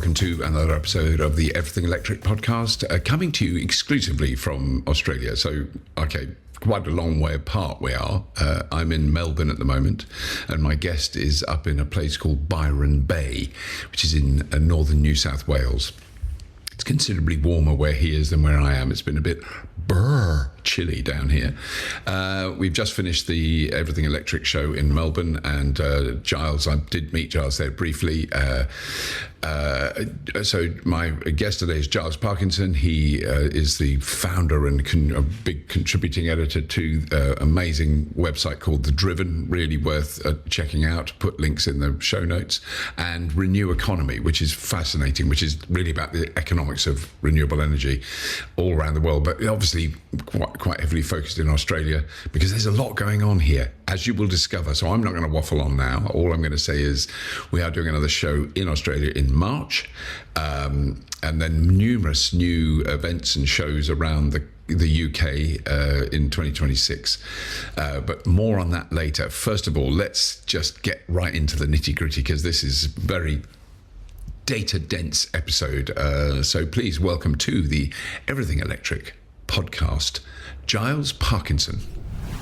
welcome to another episode of the Everything Electric podcast, coming to you exclusively from Australia. So, okay, quite a long way apart we are. I'm in Melbourne at the moment, and my guest is up in a place called Byron Bay, which is in northern New South Wales. It's considerably warmer where he is than where I am. It's been a bit chilly down here. We've just finished the Everything Electric show in Melbourne, and Giles, I did meet Giles there briefly. So my guest today is Giles Parkinson. He is the founder and a big contributing editor to an amazing website called The Driven, really worth checking out. Put links in the show notes. And Renew Economy, which is fascinating, which is really about the economics of renewable energy all around the world, but obviously quite heavily focused in Australia, because there's a lot going on here, as you will discover. So I'm not going to waffle on now. All I'm going to say is we are doing another show in Australia in March, and then numerous new events and shows around the UK in 2026, but more on that later. First of all, let's just get right into the nitty-gritty, because this is very data-dense episode. So please welcome to the Everything Electric podcast, Giles Parkinson.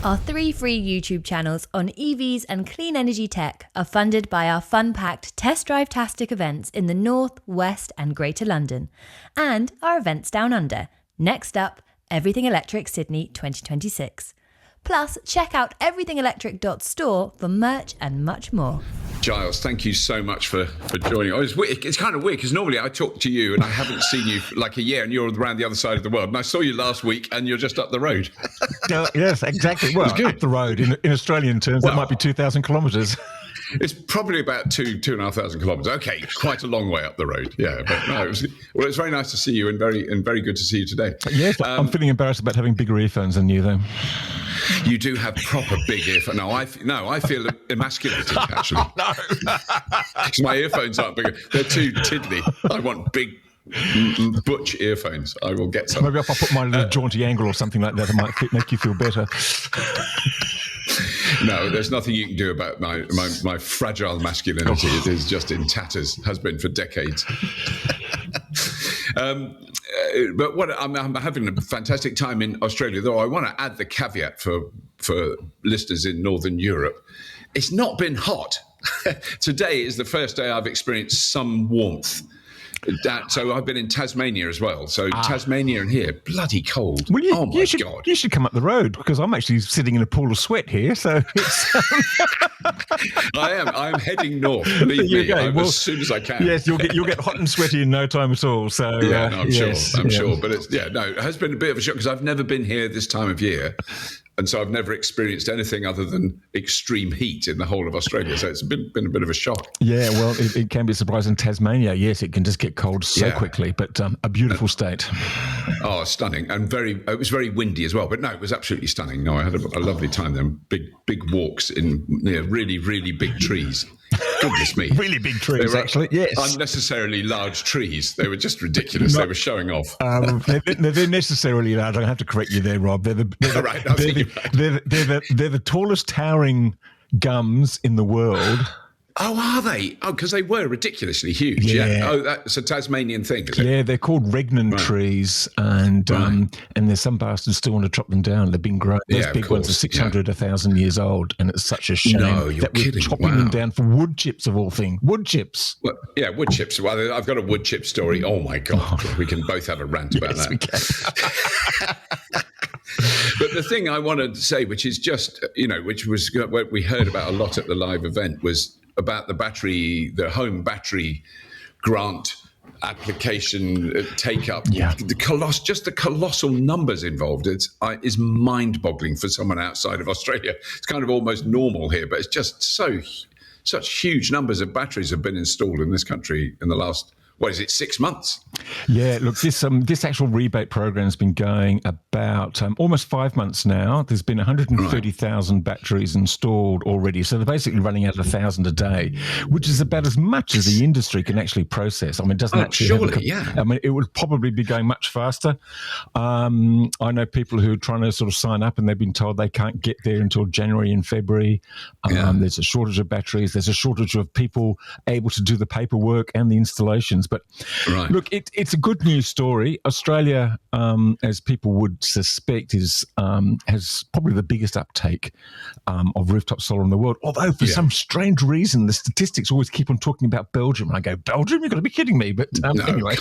Our 3 free YouTube channels on EVs and clean energy tech are funded by our fun-packed Test Drive-tastic events in the North, West and Greater London, and our events down under. Next up, Everything Electric Sydney 2026. Plus, check out everythingelectric.store for merch and much more. Giles, thank you so much for joining. It's kind of weird, because normally I talk to you and I haven't seen you for like a year, and you're around the other side of the world. And I saw you last week and you're just up the road. Yes, exactly. Well, up the road in Australian terms, that might be 2,000 kilometres. It's probably about 2,500 kilometres. Okay, quite a long way up the road. Yeah, but no, it was very nice to see you, and very good to see you today. Yes, I'm feeling embarrassed about having bigger earphones than you, though. You do have proper big earphones. No, I feel emasculated, actually. No. Because my earphones aren't big. They're too tiddly. I want big, butch earphones. I will get some. Maybe if I put my little jaunty angle or something like that, it might make you feel better. No, there's nothing you can do about my fragile masculinity. It is just in tatters, has been for decades. But I'm having a fantastic time in Australia, though I want to add the caveat for listeners in Northern Europe. It's not been hot. Today is the first day I've experienced some warmth. So I've been in Tasmania as well. So Tasmania and here, bloody cold. Well, God. You should come up the road, because I'm actually sitting in a pool of sweat here. So it's, I am heading north. Believe me, as soon as I can. Yes, you'll get hot and sweaty in no time at all. So I'm sure. But it has been a bit of a shock, because I've never been here this time of year. And so I've never experienced anything other than extreme heat in the whole of Australia. So it's been a bit of a shock. Yeah, well, it can be surprising. Tasmania, yes, it can just get cold so quickly, but a beautiful state. Oh, stunning. And it was very windy as well. But no, it was absolutely stunning. No, I had a lovely time there. Big walks in really, really big trees. Goodness me. Really big trees, actually, yes. Unnecessarily large trees. They were just ridiculous. They were showing off. They're necessarily large. I have to correct you there, Rob. They're the tallest towering gums in the world. Oh, are they? Oh, because they were ridiculously huge. Yeah. Oh, that's a Tasmanian thing, is it? Yeah, they're called regnan trees, and there's some bastards still want to chop them down. They've been grown. Those big ones are 600, 1,000 years old, and it's such a shame that we're chopping them down for wood chips of all things. Wood chips. Well, yeah, wood chips. Well, I've got a wood chip story. Oh my God, we can both have a rant about that. We can. But the thing I wanted to say, which is just, which was what we heard about a lot at the live event, was about the home battery grant application take up. Yeah. The colossal numbers involved is mind-boggling for someone outside of Australia. It's kind of almost normal here, but it's just such huge numbers of batteries have been installed in this country in the last 6 months? Yeah, look, this actual rebate program has been going about almost 5 months now. There's been 130,000 batteries installed already. So they're basically running out of 1,000 a day, which is about as much as the industry can actually process. I mean, it doesn't actually I mean, it would probably be going much faster. I know people who are trying to sort of sign up, and they've been told they can't get there until January and February. There's a shortage of batteries. There's a shortage of people able to do the paperwork and the installations. But Right. look, it's a good news story. Australia, as people would suspect, has probably the biggest uptake of rooftop solar in the world. Although for some strange reason, the statistics always keep on talking about Belgium. And I go, Belgium? You've got to be kidding me. But No, anyway.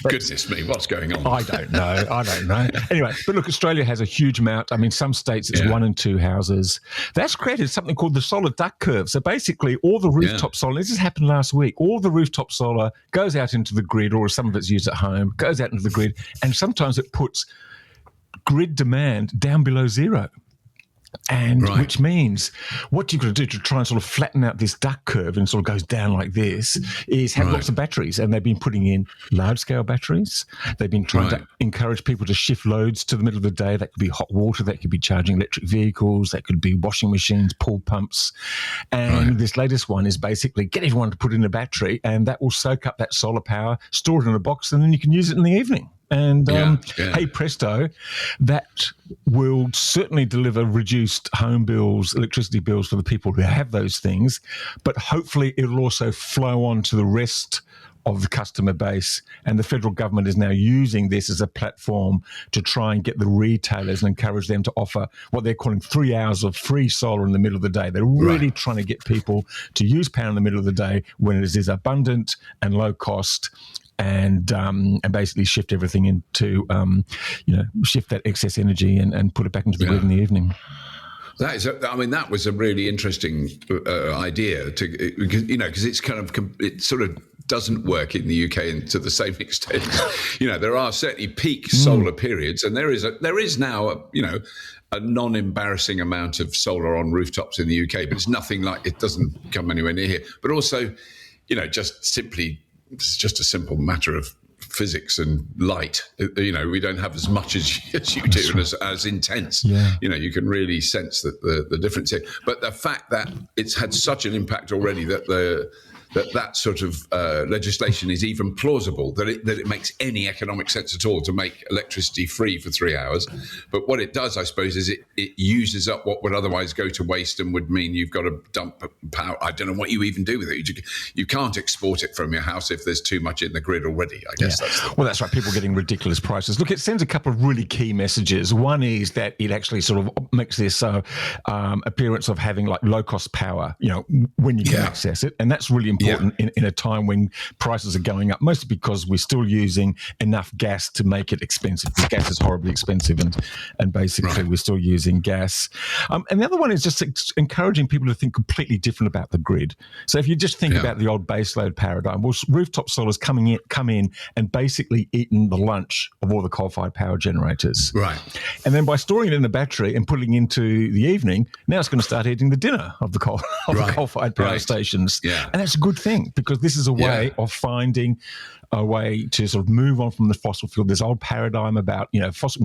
Goodness me, what's going on? I don't know. Anyway, but look, Australia has a huge amount. I mean, some states it's 1 and 2 houses. That's created something called the solar duck curve. So basically, all the rooftop solar, this has happened last week, all the rooftop solar goes out into the grid, or some of it's used at home, goes out into the grid, and sometimes it puts grid demand down below zero. And which means what you've got to do to try and sort of flatten out this duck curve and sort of goes down like this is have lots of batteries. And they've been putting in large-scale batteries. They've been trying to encourage people to shift loads to the middle of the day. That could be hot water. That could be charging electric vehicles. That could be washing machines, pool pumps. And this latest one is basically get everyone to put in a battery, and that will soak up that solar power, store it in a box, and then you can use it in the evening. And hey presto, that will certainly deliver reduced home bills, electricity bills for the people who have those things, but hopefully it'll also flow on to the rest of the customer base. And the federal government is now using this as a platform to try and get the retailers and encourage them to offer what they're calling 3 hours of free solar in the middle of the day. They're really trying to get people to use power in the middle of the day when it is abundant and low cost. And basically shift everything into, shift that excess energy and put it back into the grid in the evening. That was a really interesting idea because it's kind of, it sort of doesn't work in the UK and to the same extent. There are certainly peak solar periods, and there is now a non-embarrassing amount of solar on rooftops in the UK, but it's nothing like, it doesn't come anywhere near here. But also, just simply, it's just a simple matter of physics and light. We don't have as much as you do, and as intense. You can really sense the difference here. But the fact that it's had such an impact already that sort of legislation is even plausible, that it makes any economic sense at all to make electricity free for 3 hours. But what it does, I suppose, is it uses up what would otherwise go to waste and would mean you've got to dump power. I don't know what you even do with it. You can't export it from your house if there's too much in the grid already, I guess. That's right. People getting ridiculous prices. Look, it sends a couple of really key messages. One is that it actually sort of makes this appearance of having like low-cost power, when you can access it. And that's really important in a time when prices are going up, mostly because we're still using enough gas to make it expensive. Because gas is horribly expensive, and basically we're still using gas. And the other one is just encouraging people to think completely different about the grid. So if you just think about the old baseload paradigm, well, rooftop solar's come in and basically eaten the lunch of all the coal-fired power generators. Right. And then by storing it in the battery and putting it into the evening, now it's going to start eating the dinner of the coal-fired power stations. Yeah. And that's a good thing, because this is a way of finding a way to sort of move on from the fossil fuel. This old paradigm about, we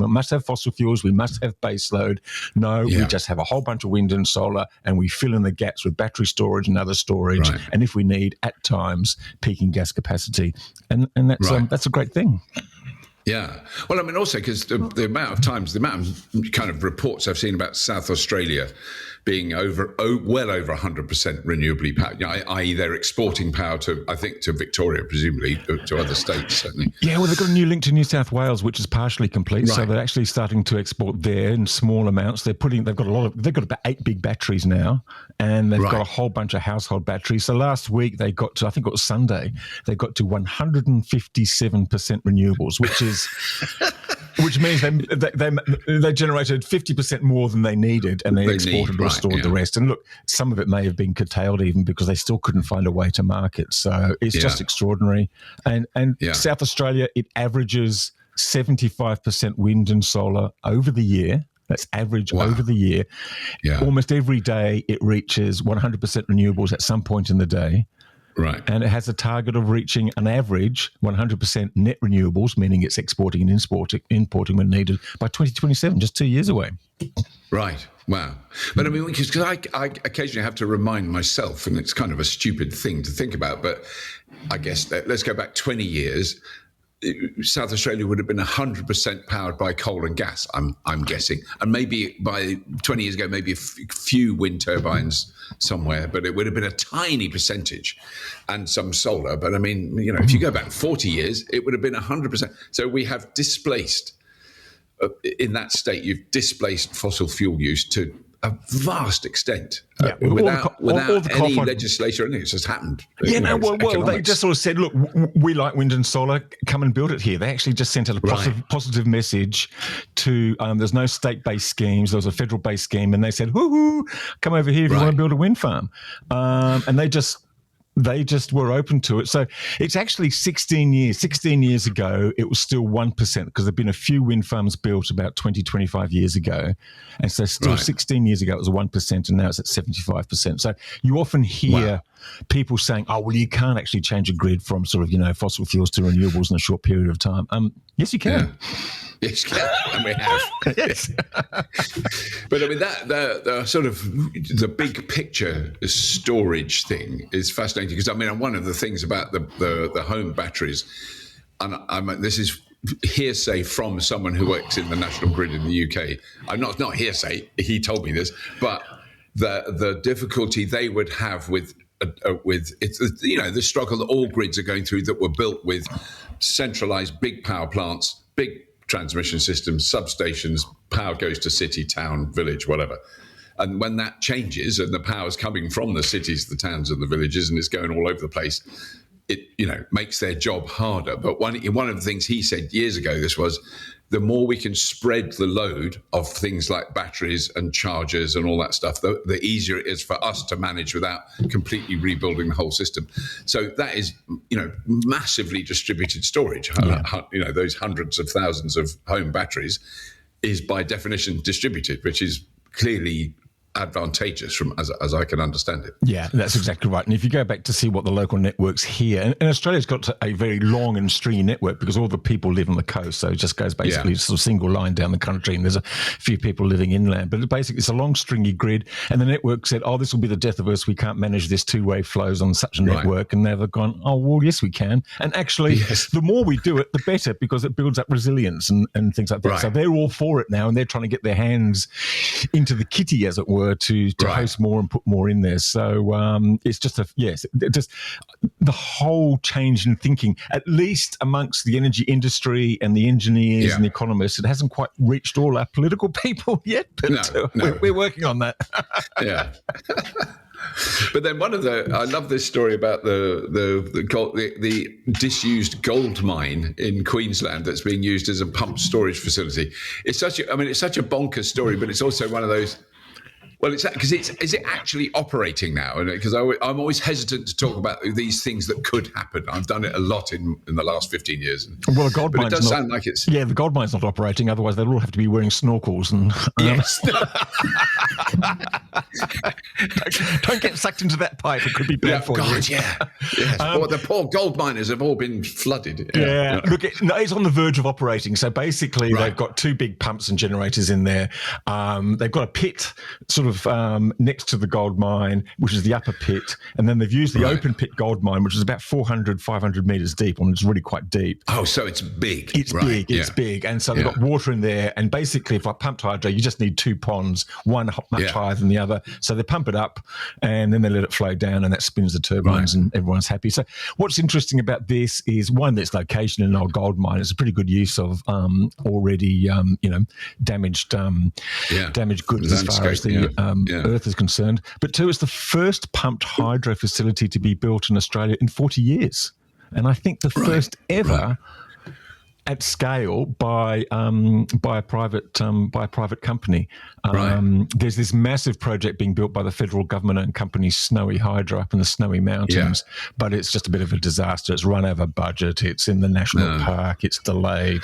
must have fossil fuels, we must have base load. No, we just have a whole bunch of wind and solar, and we fill in the gaps with battery storage and other storage. Right. And if we need, at times, peaking gas capacity. And that's a great thing. Yeah. Well, I mean, also because the amount of kind of reports I've seen about South Australia being well over 100% renewably powered, i.e. they're exporting power to Victoria, presumably, to other states, certainly. Yeah, well, they've got a new link to New South Wales, which is partially complete. Right. So they're actually starting to export there in small amounts. They've got about 8 big batteries now, and they've got a whole bunch of household batteries. So last week they got to, I think it was Sunday, they got to 157% renewables, which means they generated 50% more than they needed, and they exported or stored the rest. And look, some of it may have been curtailed even because they still couldn't find a way to market. So it's just extraordinary. And South Australia, it averages 75% wind and solar over the year. That's average over the year. Yeah. Almost every day it reaches 100% renewables at some point in the day. Right. And it has a target of reaching an average 100% net renewables, meaning it's exporting and importing when needed, by 2027, just 2 years away. Right. Wow. But I mean, because I occasionally have to remind myself, and it's kind of a stupid thing to think about, but I guess let's go back 20 years. South Australia would have been 100% powered by coal and gas, I'm guessing. And maybe by 20 years ago, maybe a few wind turbines somewhere, but it would have been a tiny percentage, and some solar. But I mean, if you go back 40 years, it would have been 100%. So we have displaced, in that state, you've displaced fossil fuel use to a vast extent, without any legislation or anything. It's just happened. They just sort of said, look, we like wind and solar, come and build it here. They actually just sent out a positive message to, there's no state-based schemes, there was a federal-based scheme, and they said, whoo, come over here if you want to build a wind farm. And they just were open to it. So it's actually 16 years. 16 years ago, it was still 1% because there've been a few wind farms built about 20, 25 years ago. And so still 16 years ago, it was 1%, and now it's at 75%. So you often hear people saying, oh, well, you can't actually change a grid from sort of, fossil fuels to renewables in a short period of time. Yes, you can. Yeah. Yes, and we have. Yes. But I mean, the sort of the big picture storage thing is fascinating, because I mean, one of the things about the home batteries, and this is hearsay from someone who works in the national grid in the UK. I'm not hearsay. He told me this, but the difficulty they would have with it's, the struggle that all grids are going through that were built with centralized big power plants, big transmission systems, substations, power goes to city, town, village, whatever. And when that changes and the power's coming from the cities, the towns and the villages, and it's going all over the place, it makes their job harder. But one of the things he said years ago, this was, the more we can spread the load of things like batteries and chargers and all that stuff, the easier it is for us to manage without completely rebuilding the whole system. So that is, massively distributed storage. Yeah. Those hundreds of thousands of home batteries is by definition distributed, which is clearly advantageous as I can understand it. Yeah, that's exactly right. And if you go back to see what the local networks here, and Australia's got a very long and stringy network because all the people live on the coast, so it just goes basically sort of single line down the country, and there's a few people living inland. But it's a long stringy grid, and the network said, oh, this will be the death of us, we can't manage this two-way flows on such a network. And now they've gone, oh, well, yes, we can. And actually, the more we do it, the better, because it builds up resilience and things like that. Right. So they're all for it now, and they're trying to get their hands into the kitty, as it were, to host more and put more in there. So it's just just the whole change in thinking, at least amongst the energy industry and the engineers and the economists. It hasn't quite reached all our political people yet, but we're working on that. Yeah. But then I love this story about the disused gold mine in Queensland that's being used as a pump storage facility. It's such a bonkers story, but it's also one of those. Well, is it actually operating now? Because I'm always hesitant to talk about these things that could happen. I've done it a lot in the last 15 years. Well, the gold mine's it does sound like it's... Yeah, the gold mine's not operating. Otherwise, they'll all have to be wearing snorkels. And yes. Don't get sucked into that pipe. It could be bad for you. Yeah. Yes. The poor gold miners have all been flooded. Yeah. Look, it's on the verge of operating. So basically, they've got two big pumps and generators in there. They've got a pit sort of next to the gold mine, which is the upper pit, and then they've used the open pit gold mine, which is about 500 meters deep, and it's really quite deep. Oh, so it's big. It's big, and so they've got water in there, and basically, if I pumped hydro, you just need two ponds, one much higher than the other. So they pump it up, and then they let it flow down, and that spins the turbines, and everyone's happy. So what's interesting about this is, one, its location in an old gold mine. It's a pretty good use of already damaged goods as far as the Earth is concerned. But two, it's the first pumped hydro facility to be built in Australia in 40 years. And I think the first ever at scale by a private company. There's this massive project being built by the federal government and company Snowy Hydro up in the Snowy Mountains, but it's just a bit of a disaster. It's run over budget. It's in the national park. It's delayed.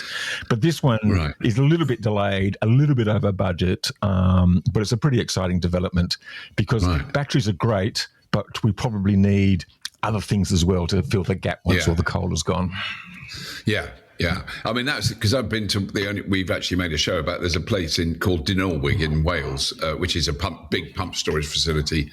But this one is a little bit delayed, a little bit over budget, but it's a pretty exciting development because batteries are great, but we probably need other things as well to fill the gap once all the coal is gone. Yeah. Yeah. I mean, that's because I've been to we've actually made a show about, there's a place called Renewable in Wales, which is a big pump storage facility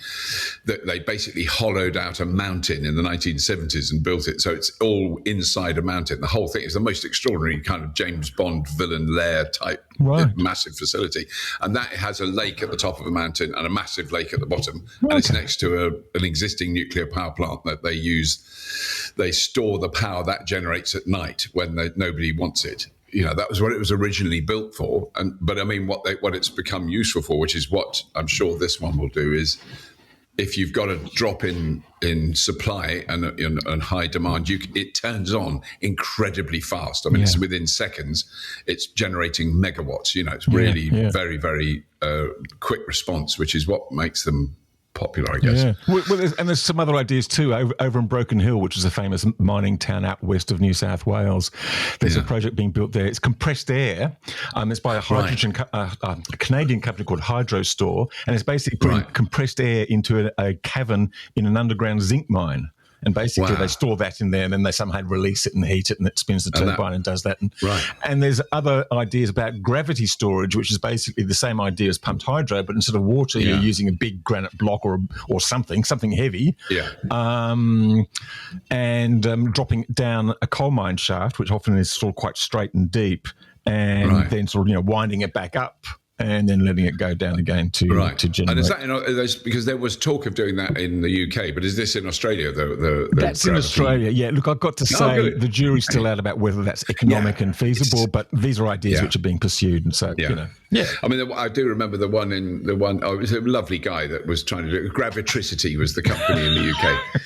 that they basically hollowed out a mountain in the 1970s and built it. So it's all inside a mountain. The whole thing is the most extraordinary kind of James Bond villain lair type massive facility. And that has a lake at the top of a mountain and a massive lake at the bottom. Okay. And it's next to an existing nuclear power plant that they use. They store the power that generates at night when nobody wants it. That was what it was originally built for. But I mean, what it's become useful for, which is what I'm sure this one will do, is if you've got a drop in supply and high demand, it turns on incredibly fast. I mean, it's within seconds, it's generating megawatts. It's really very, very quick response, which is what makes them popular, I guess. Yeah. There's some other ideas too. Over in Broken Hill, which is a famous mining town out west of New South Wales, there's a project being built there. It's compressed air. It's by a hydrogen a Canadian company called Hydrostore, and it's basically putting compressed air into a cavern in an underground zinc mine. And basically they store that in there and then they somehow release it and heat it and it spins the turbine and does that. And there's other ideas about gravity storage, which is basically the same idea as pumped hydro, but instead of water, you're using a big granite block or something heavy, and dropping down a coal mine shaft, which often is sort of quite straight and deep, and then sort of winding it back up and then letting it go down again to generate. And is that because there was talk of doing that in the UK, but is this in Australia? That's in Australia. Yeah. Look, I've got to say the jury's still out about whether that's economic and feasible, but these are ideas which are being pursued, and so I mean, I do remember the one. It was a lovely guy that was trying to do it. Gravitricity was the company in the UK.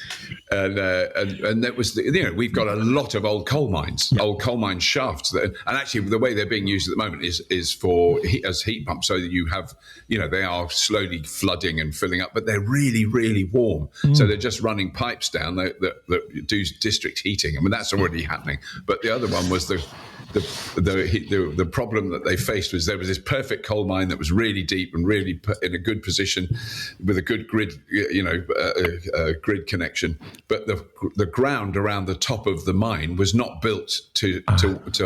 And that was we've got a lot of old coal mines, old coal mine shafts, and actually the way they're being used at the moment is for as heat pumps, so that you have they are slowly flooding and filling up, but they're really, really warm, so they're just running pipes down that do district heating. I mean, that's already happening, but the other one was the problem that they faced was there was this perfect coal mine that was really deep and really in a good position with a good grid, grid connection. But the ground around the top of the mine was not built to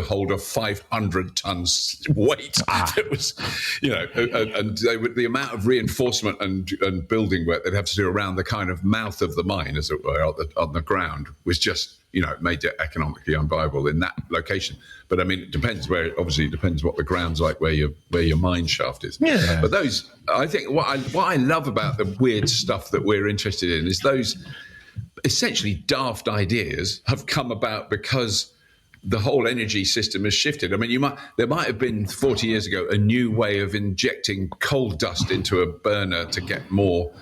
hold a 500 tons weight. It was, and the amount of reinforcement and building work they'd have to do around the kind of mouth of the mine, as it were, on the ground was just, it made it economically unviable in that location. But I mean, it depends obviously it depends what the ground's like, where your mine shaft is. Yeah. But those, I think what I love about the weird stuff that we're interested in is those essentially daft ideas have come about because the whole energy system has shifted. I mean, there might have been 40 years ago a new way of injecting coal dust into a burner to get more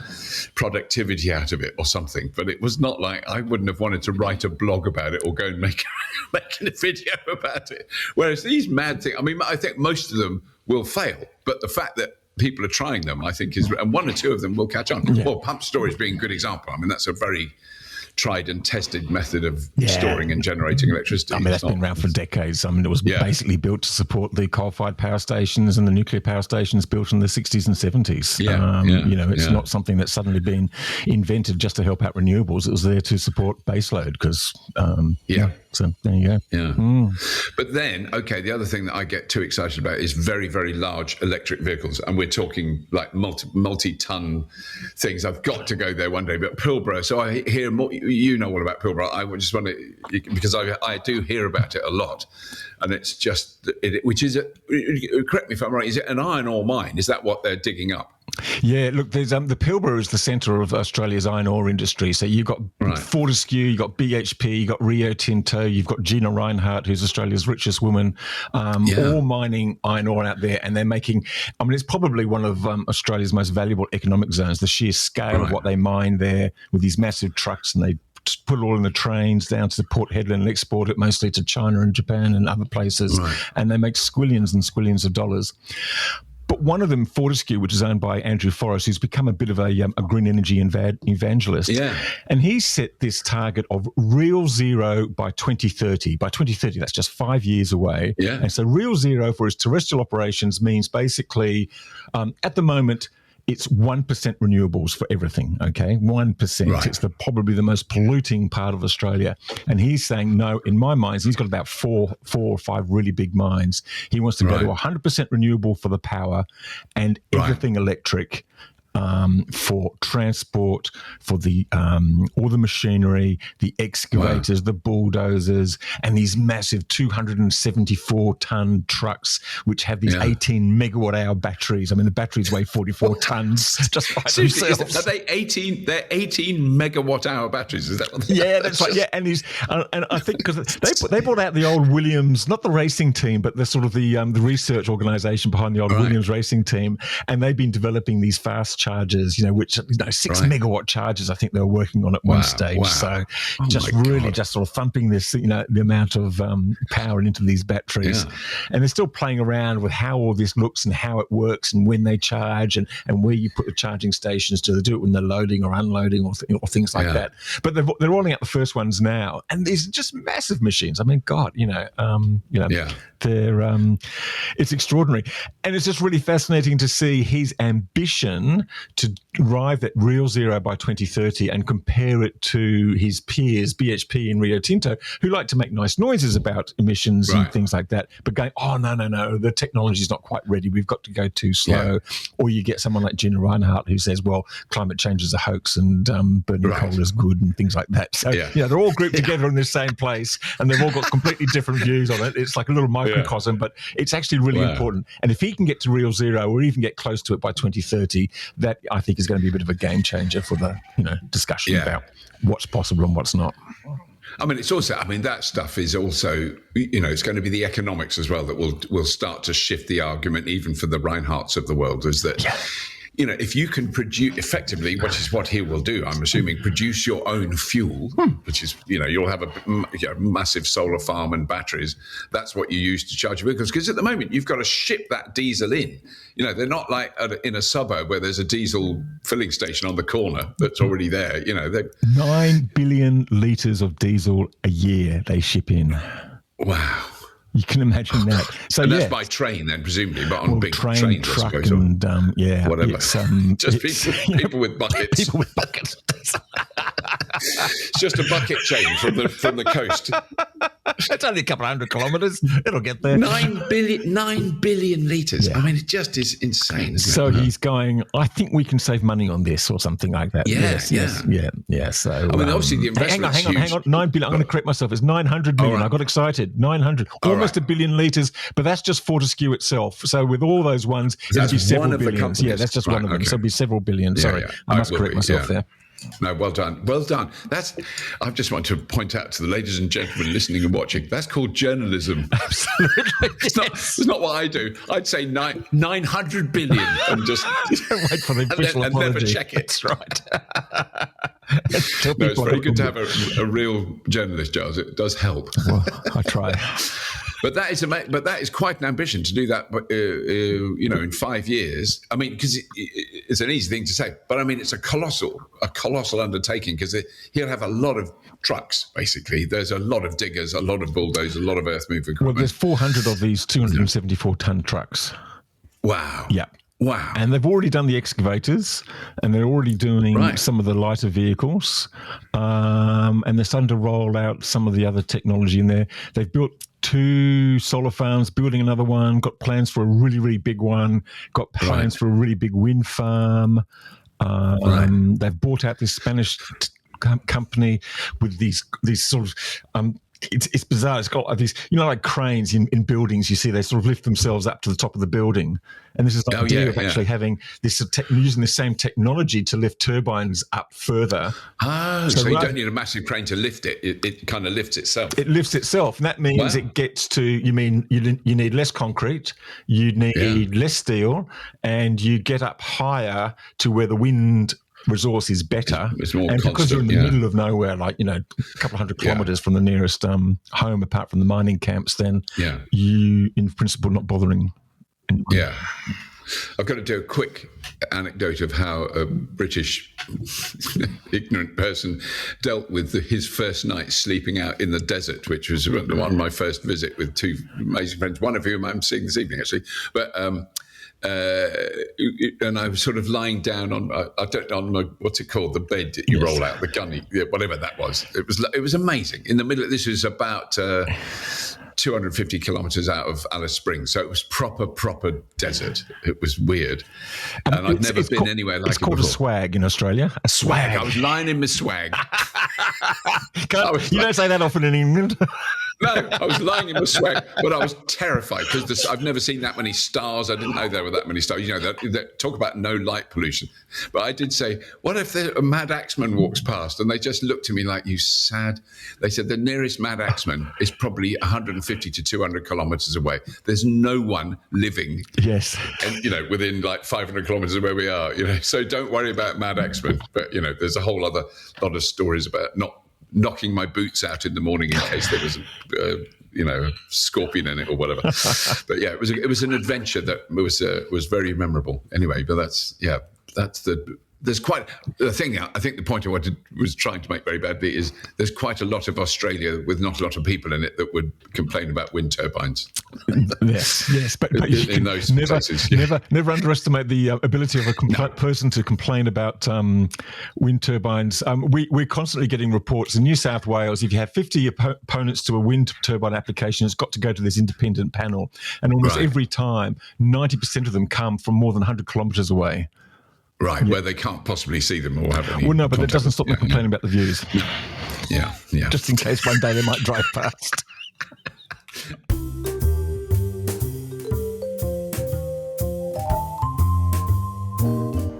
productivity out of it or something. But it was not like, I wouldn't have wanted to write a blog about it or go and make a video about it. Whereas these mad things, I mean, I think most of them will fail. But the fact that people are trying them, I think and one or two of them will catch on. Yeah. Well, pump storage being a good example. I mean, that's a very tried and tested method of storing and generating electricity. I mean, that's been around for decades. I mean, it was basically built to support the coal-fired power stations and the nuclear power stations built in the 60s and 70s. It's not something that's suddenly been invented just to help out renewables. It was there to support baseload because, so there you go. Yeah. But then, the other thing that I get too excited about is very, very large electric vehicles. And we're talking like multi-ton things. I've got to go there one day. But Pilbara, so I hear more. You know all about Pilbara. I just want to, because I do hear about it a lot, and it's just, which is, correct me if I'm right, is it an iron ore mine? Is that what they're digging up? Yeah, look, there's the Pilbara is the centre of Australia's iron ore industry. So you've got Fortescue, you've got BHP, you've got Rio Tinto, you've got Gina Rinehart, who's Australia's richest woman, all mining iron ore out there. And they're making, I mean, it's probably one of Australia's most valuable economic zones, the sheer scale of what they mine there with these massive trucks, and they put it all in the trains down to the Port Hedland and export it mostly to China and Japan and other places. And they make squillions and squillions of dollars. But one of them, Fortescue, which is owned by Andrew Forrest, who's become a bit of a green energy evangelist. Yeah. And he set this target of real zero by 2030. By 2030, that's just 5 years away. Yeah. And so real zero for his terrestrial operations means basically, at the moment, it's 1% renewables for everything, okay? 1%. Right. It's probably the most polluting part of Australia. And he's saying, no, in my mines, he's got about four or five really big mines. He wants to go to 100% renewable for the power and everything electric. For transport, for the all the machinery, the excavators, the bulldozers, and these massive 274-ton trucks, which have these 18 megawatt-hour batteries. I mean, the batteries weigh 44 tons just by themselves. Are they 18? They're 18 megawatt-hour batteries. Is that what they Yeah, that's right. Yeah, and I think because they brought out the old Williams, not the racing team, but the sort of the research organisation behind the old Williams racing team, and they've been developing these fast chargers, which 6 megawatt chargers I think they were working on at one stage. Wow. So just sort of thumping this, the amount of power into these batteries. And they're still playing around with how all this looks and how it works and when they charge and where you put the charging stations. Do they do it when they're loading or unloading or things like that? But they're rolling out the first ones now. And these are just massive machines. I mean, God, they're it's extraordinary. And it's just really fascinating to see his ambition to arrive at real zero by 2030 and compare it to his peers, BHP and Rio Tinto, who like to make nice noises about emissions and things like that, but going, oh, no, the technology's not quite ready. We've got to go too slow. Or you get someone like Gina Reinhardt who says, well, climate change is a hoax and burning coal is good and things like that. So, they're all grouped together in the same place and they've all got completely different views on it. It's like a little microcosm, but it's actually really important. And if he can get to real zero or even get close to it by 2030, that I think is going to be a bit of a game changer for the discussion about what's possible and what's not. I mean, it's also, that stuff is also, it's going to be the economics as well that will start to shift the argument even for the Reinhardts of the world, is that, if you can produce effectively, which is what he will do, I'm assuming, produce your own fuel, which is, you'll have a massive solar farm and batteries. That's what you use to charge your vehicles. Because at the moment, you've got to ship that diesel in. They're not like in a suburb where there's a diesel filling station on the corner that's already there. 9 billion litres of diesel a year they ship in. Wow. You can imagine that. So and that's by train, then, presumably, but on big train, trains, truck, I suppose, and whatever. Just people with buckets. People with buckets. It's just a bucket chain from the coast. It's only a couple of 100 kilometres. It'll get there. 9 billion litres. Yeah. I mean, it just is insane. So he's going, I think we can save money on this or something like that. Yeah. So obviously the investment. Hang on. 9 billion. I'm going to correct myself. It's 900 million. I got excited. 900. Almost a billion litres, but that's just Fortescue itself. So with all those ones, it'll be several billions. Yeah, that's just one of them. So it'll be several billion. Sorry, I must correct myself there. No, well done. I just want to point out to the ladies and gentlemen listening and watching, that's called journalism. Absolutely. It's not what I do. I'd say 900 billion and just wait for the official and apology. never check it. That's right. It's very good to have a real journalist, Giles. It does help. Well, I try. But that is quite an ambition to do that. In 5 years. I mean, because it's an easy thing to say, but I mean, it's a colossal undertaking because he'll have a lot of trucks. Basically, there's a lot of diggers, a lot of bulldozers, a lot of earth moving equipment. Well, there's 400 of these 274-ton trucks. Wow. Yeah. Wow. And they've already done the excavators and they're already doing some of the lighter vehicles. And they're starting to roll out some of the other technology in there. They've built 2 solar farms, building another one, got plans for a really, really big one, got plans for a really big wind farm. They've bought out this Spanish company with these sort of... It's bizarre. It's got these, like cranes in buildings. You see, they sort of lift themselves up to the top of the building, and this is the idea of actually having this using the same technology to lift turbines up further. So you don't need a massive crane to lift it. It kind of lifts itself. It lifts itself, and that means it gets to. You need less concrete, you need less steel, and you get up higher to where the wind resource is better. It's more and constant, because you're in the middle of nowhere, like a couple of 100 kilometres from the nearest home, apart from the mining camps, then you, in principle, not bothering. Yeah. I've got to do a quick anecdote of how a British ignorant person dealt with his first night sleeping out in the desert, which was on my first visit with 2 amazing friends, one of whom I'm seeing this evening, actually. But and I was sort of lying down on what's it called, the bed that you roll out, the gunny, whatever that was. It was amazing. In the middle, this was about 250 kilometers out of Alice Springs, so it was proper desert. It was weird, and I'd never been anywhere like it before. It's called a swag in Australia. A swag. I was lying in my swag. You don't say that often in England. No, I was lying in my swag, but I was terrified because I've never seen that many stars. I didn't know there were that many stars. You know, that talk about no light pollution. But I did say, what if a mad axeman walks past? And they just looked at me like, you sad. They said, the nearest mad axeman is probably 150 to 200 kilometers away. There's no one living. Yes. And, you know, within like 500 kilometers of where we are, you know, so don't worry about mad axemen. But, you know, there's a whole other lot of stories about not knocking my boots out in the morning in case there was a scorpion in it or whatever. But yeah, it was an adventure that was very memorable. Anyway, but there's quite the thing. I think the point I was trying to make very badly is there's quite a lot of Australia with not a lot of people in it that would complain about wind turbines. Yes, but in those places, never underestimate the ability of a person to complain about wind turbines. We're constantly getting reports in New South Wales. If you have 50 opponents to a wind turbine application, it's got to go to this independent panel, and almost every time, 90% of them come from more than 100 kilometres away. Right, where they can't possibly see them or have any. Well, no, but that doesn't stop them complaining about the views. Yeah. Just in case one day they might drive past.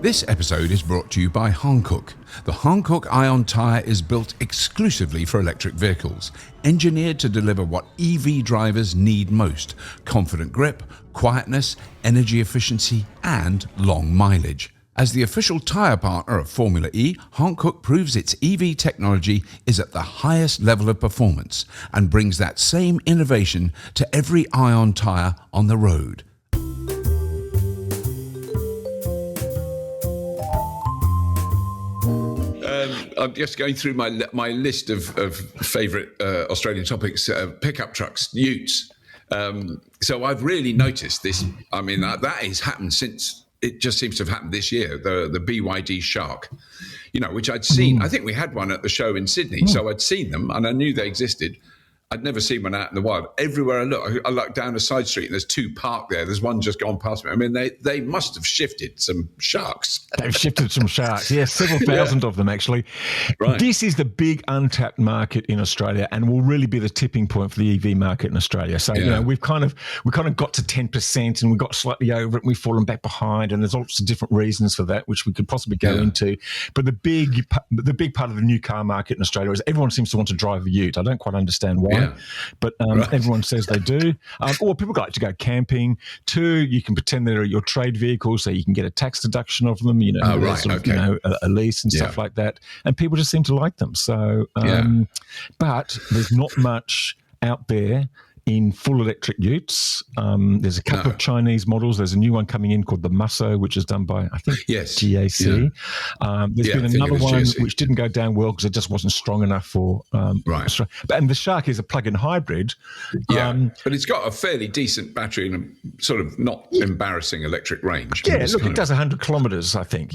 This episode is brought to you by Hankook. The Hankook Ion Tyre is built exclusively for electric vehicles, engineered to deliver what EV drivers need most: confident grip, quietness, energy efficiency, and long mileage. As the official tyre partner of Formula E, Hankook proves its EV technology is at the highest level of performance and brings that same innovation to every Ion tyre on the road. I'm just going through my list of favourite Australian topics. Pickup trucks, utes. So I've really noticed this. I mean, that has happened since. It just seems to have happened this year, the BYD Shark, which I'd seen. I think we had one at the show in Sydney, so I'd seen them and I knew they existed. I'd never seen one out in the wild. Everywhere I look, I look down a side street and there's two parked there. There's one just gone past me. I mean, they must have shifted some sharks. They've shifted some sharks. Yes, several thousand of them, actually. Right. This is the big untapped market in Australia and will really be the tipping point for the EV market in Australia. So, we've kind of got to 10% and we got slightly over it and we've fallen back behind, and there's lots of different reasons for that, which we could possibly go into. But the big part of the new car market in Australia is everyone seems to want to drive a ute. I don't quite understand why. Yeah. But everyone says they do. Or people like to go camping. 2, you can pretend they're your trade vehicles, so you can get a tax deduction of them, a lease and stuff like that. And people just seem to like them. So, but there's not much out there in full electric utes. There's a couple of Chinese models. There's a new one coming in called the Musso, which is done by, I think, GAC. Yeah. There's been another one which didn't go down well because it just wasn't strong enough for Australia. And the Shark is a plug-in hybrid. Yeah, but it's got a fairly decent battery and a sort of not embarrassing electric range. Yeah, look, it does 100 kilometres, I think,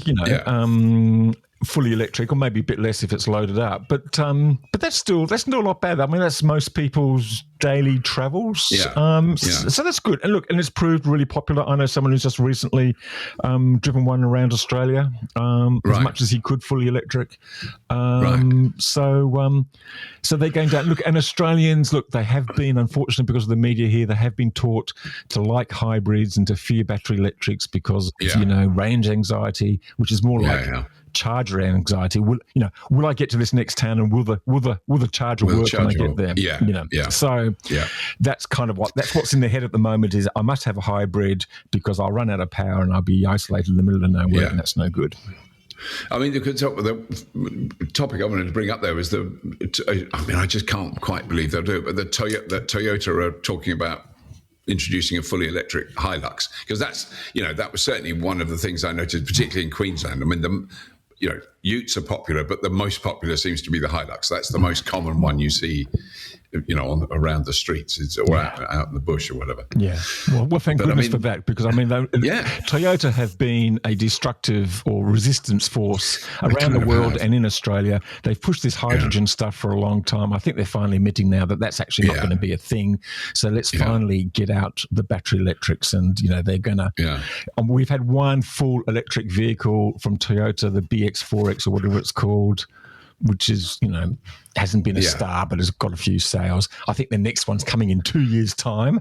fully electric, or maybe a bit less if it's loaded up. But that's still not bad. I mean, that's most people's daily travels. So that's good. And look, and it's proved really popular. I know someone who's just recently driven one around Australia as much as he could, fully electric. So they're going down. Look, and Australians, they have been, unfortunately, because of the media here, they have been taught to like hybrids and to fear battery electrics because of, range anxiety, which is more charger anxiety. Will I get to this next town, and will the charger work when I get there? So that's kind of what's in their head at the moment, is I must have a hybrid because I'll run out of power and I'll be isolated in the middle of nowhere, and that's no good. I mean, the topic I wanted to bring up there was I just can't quite believe they'll do it, but that Toyota are talking about introducing a fully electric Hilux, because that was certainly one of the things I noticed, particularly in Queensland. I mean, utes are popular, but the most popular seems to be the Hilux. That's the most common one you see around the streets or out in the bush or whatever. Yeah. Well, thank goodness for that, because Toyota have been a destructive or resistance force around the world and in Australia. They've pushed this hydrogen stuff for a long time. I think they're finally admitting now that that's actually not going to be a thing. So let's finally get out the battery electrics, and they're going to. Yeah. We've had one full electric vehicle from Toyota, the BX4X or whatever it's called, which is, hasn't been a star, but has got a few sales. I think the next one's coming in 2 years' time.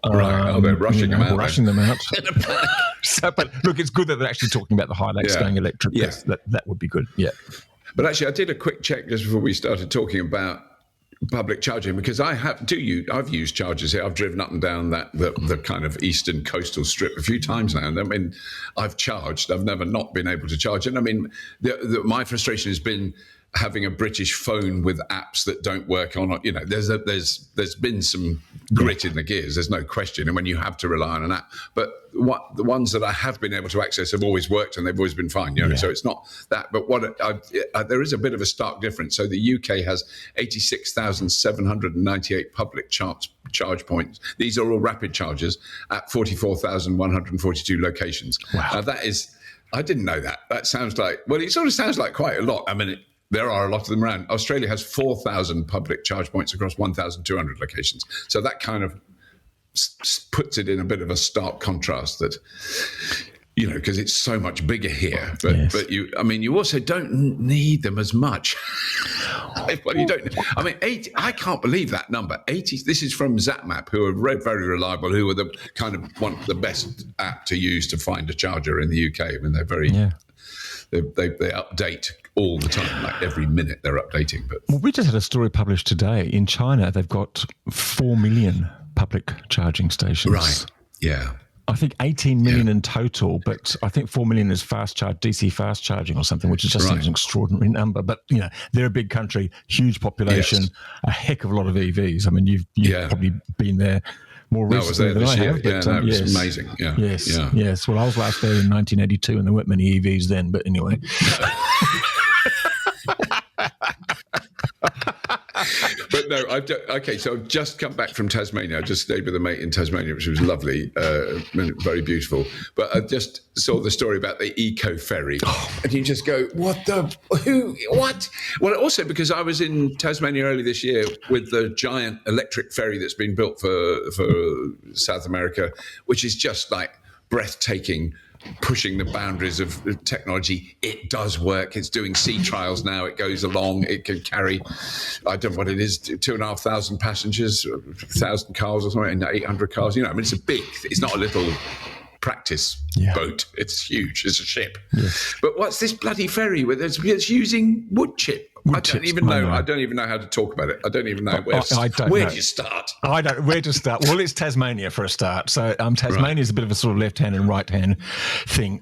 Right. They're rushing them out. Rushing them out. So, but look, it's good that they're actually talking about the Hilux going electric. Yeah. That would be good. Yeah. But actually, I did a quick check just before we started talking about public charging, because I've used chargers here. I've driven up and down the kind of eastern coastal strip a few times now, and I mean, I've charged. I've never not been able to charge. And I mean, my frustration has been having a British phone with apps that don't work on. There's been some grit in the gears. There's no question. And when you have to rely on an app, but the ones that I have been able to access have always worked and they've always been fine. So it's not that. But there is a bit of a stark difference. So the UK has 86,798 public charge points. These are all rapid chargers at 44,142 locations. Wow. That is, I didn't know that. That sounds like, it sort of sounds like quite a lot. I mean, there are a lot of them around. Australia has 4,000 public charge points across 1,200 locations. So that kind of puts it in a bit of a stark contrast that, because it's so much bigger here. But you also don't need them as much. Well, you don't. I mean, 80. I can't believe that number. 80. This is from ZapMap, who are very reliable, who are the kind of the best app to use to find a charger in the UK. I mean, they're very. Yeah. They update all the time, like every minute they're updating. But we just had a story published today. In China, they've got 4 million public charging stations. Right. Yeah. I think 18 million in total, but I think 4 million is DC fast charging or something, which is just an extraordinary number. But, they're a big country, huge population, a heck of a lot of EVs. I mean, you've probably been there more recently than I have. But, it was amazing. Yeah. Yes. Well, I was last there in 1982 and there weren't many EVs then, but anyway. But no, so I've just come back from Tasmania. I just stayed with a mate in Tasmania, which was lovely, very beautiful. But I just saw the story about the eco ferry, and you just go, what? Well, also because I was in Tasmania early this year with the giant electric ferry that's been built for South America, which is just like breathtaking, pushing the boundaries of technology. It does work. It's doing sea trials now. It goes along. It can carry, I don't know what it is, 2,500 passengers, 1,000 cars or something, 800 cars. It's a big, it's not a little practice boat. It's huge. It's a ship. Yes. But what's this bloody ferry with? It's using wood chip. I don't even know how to talk about it. I don't even know where do you start? I don't. Where to start? Well, it's Tasmania for a start. So Tasmania is a bit of a sort of left-hand and right-hand thing.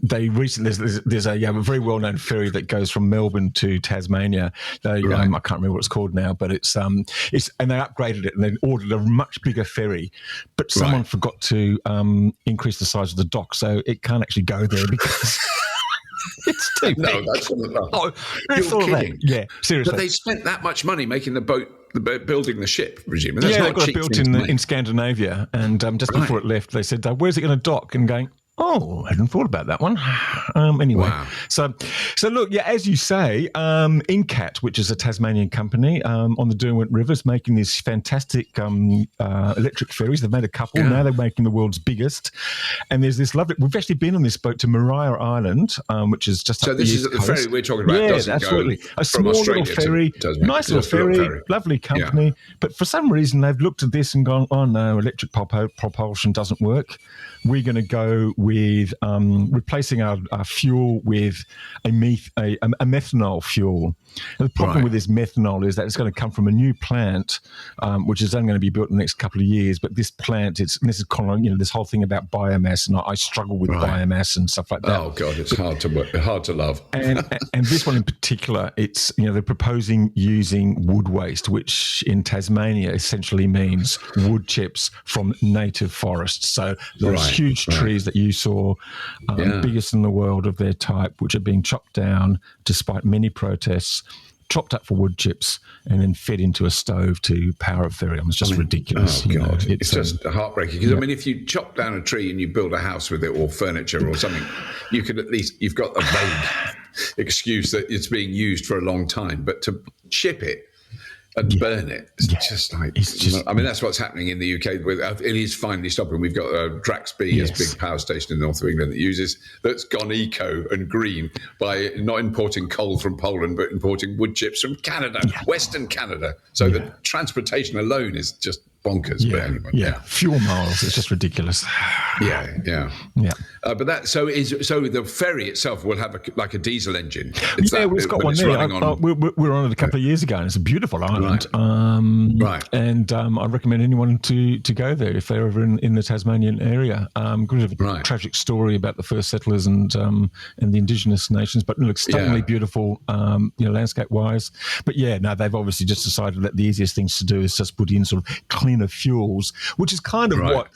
They recently there's a very well-known ferry that goes from Melbourne to Tasmania. I can't remember what it's called now, but it's and they upgraded it and they ordered a much bigger ferry, but someone forgot to increase the size of the dock, so it can't actually go there because. It's too big. No, that's not enough. Oh, you're kidding. Yeah, seriously. But they spent that much money making the boat, building the ship, presumably. That's not they got it built in Scandinavia, and just before it left, they said, "Where's it going to dock?" And going, "Oh, I hadn't thought about that one." Anyway, so look, as you say, Incat, which is a Tasmanian company on the Derwent River, is making these fantastic electric ferries. They've made a couple. Now they're making the world's biggest. And there's this lovely. We've actually been on this boat to Maria Island, which is just. So this is the ferry we're talking about. Yeah, absolutely. A small little ferry, nice little ferry, lovely company. But for some reason, they've looked at this and gone, "Oh no, electric propulsion doesn't work. We're going to go with replacing our fuel with a methanol fuel." And the problem with this methanol is that it's going to come from a new plant, which is only going to be built in the next couple of years. But this plant, this is kind of, this whole thing about biomass, and I struggle with biomass and stuff like that. Oh God, it's hard to love. and this one in particular, it's they're proposing using wood waste, which in Tasmania essentially means wood chips from native forests. So those huge trees that you saw, biggest in the world of their type, which are being chopped down despite many protests. chopped up for wood chips, and then fed into a stove to power a ferry. It's just ridiculous. Oh, God. It's just heartbreaking. Because, I mean, if you chop down a tree and you build a house with it or furniture or something, you could at least, you've got a vague excuse that it's being used for a long time. But to chip it and burn it, it's just like, I mean, that's what's happening in the UK. It is finally stopping. We've got Draxby, as big power station in the north of England that's gone eco and green by not importing coal from Poland, but importing wood chips from Canada, Western Canada. So the transportation alone is just bonkers. But anyway, fuel miles. It's just ridiculous. Yeah. But that so the ferry itself will have a diesel engine. It's got one there. We were on it a couple of years ago, and it's a beautiful island. And I recommend anyone to go there if they're ever in the Tasmanian area. Because of a tragic story about the first settlers and the indigenous nations, but it looks stunningly beautiful, landscape wise. But they've obviously just decided that the easiest things to do is just put in sort of cleaner fuels, which is kind of what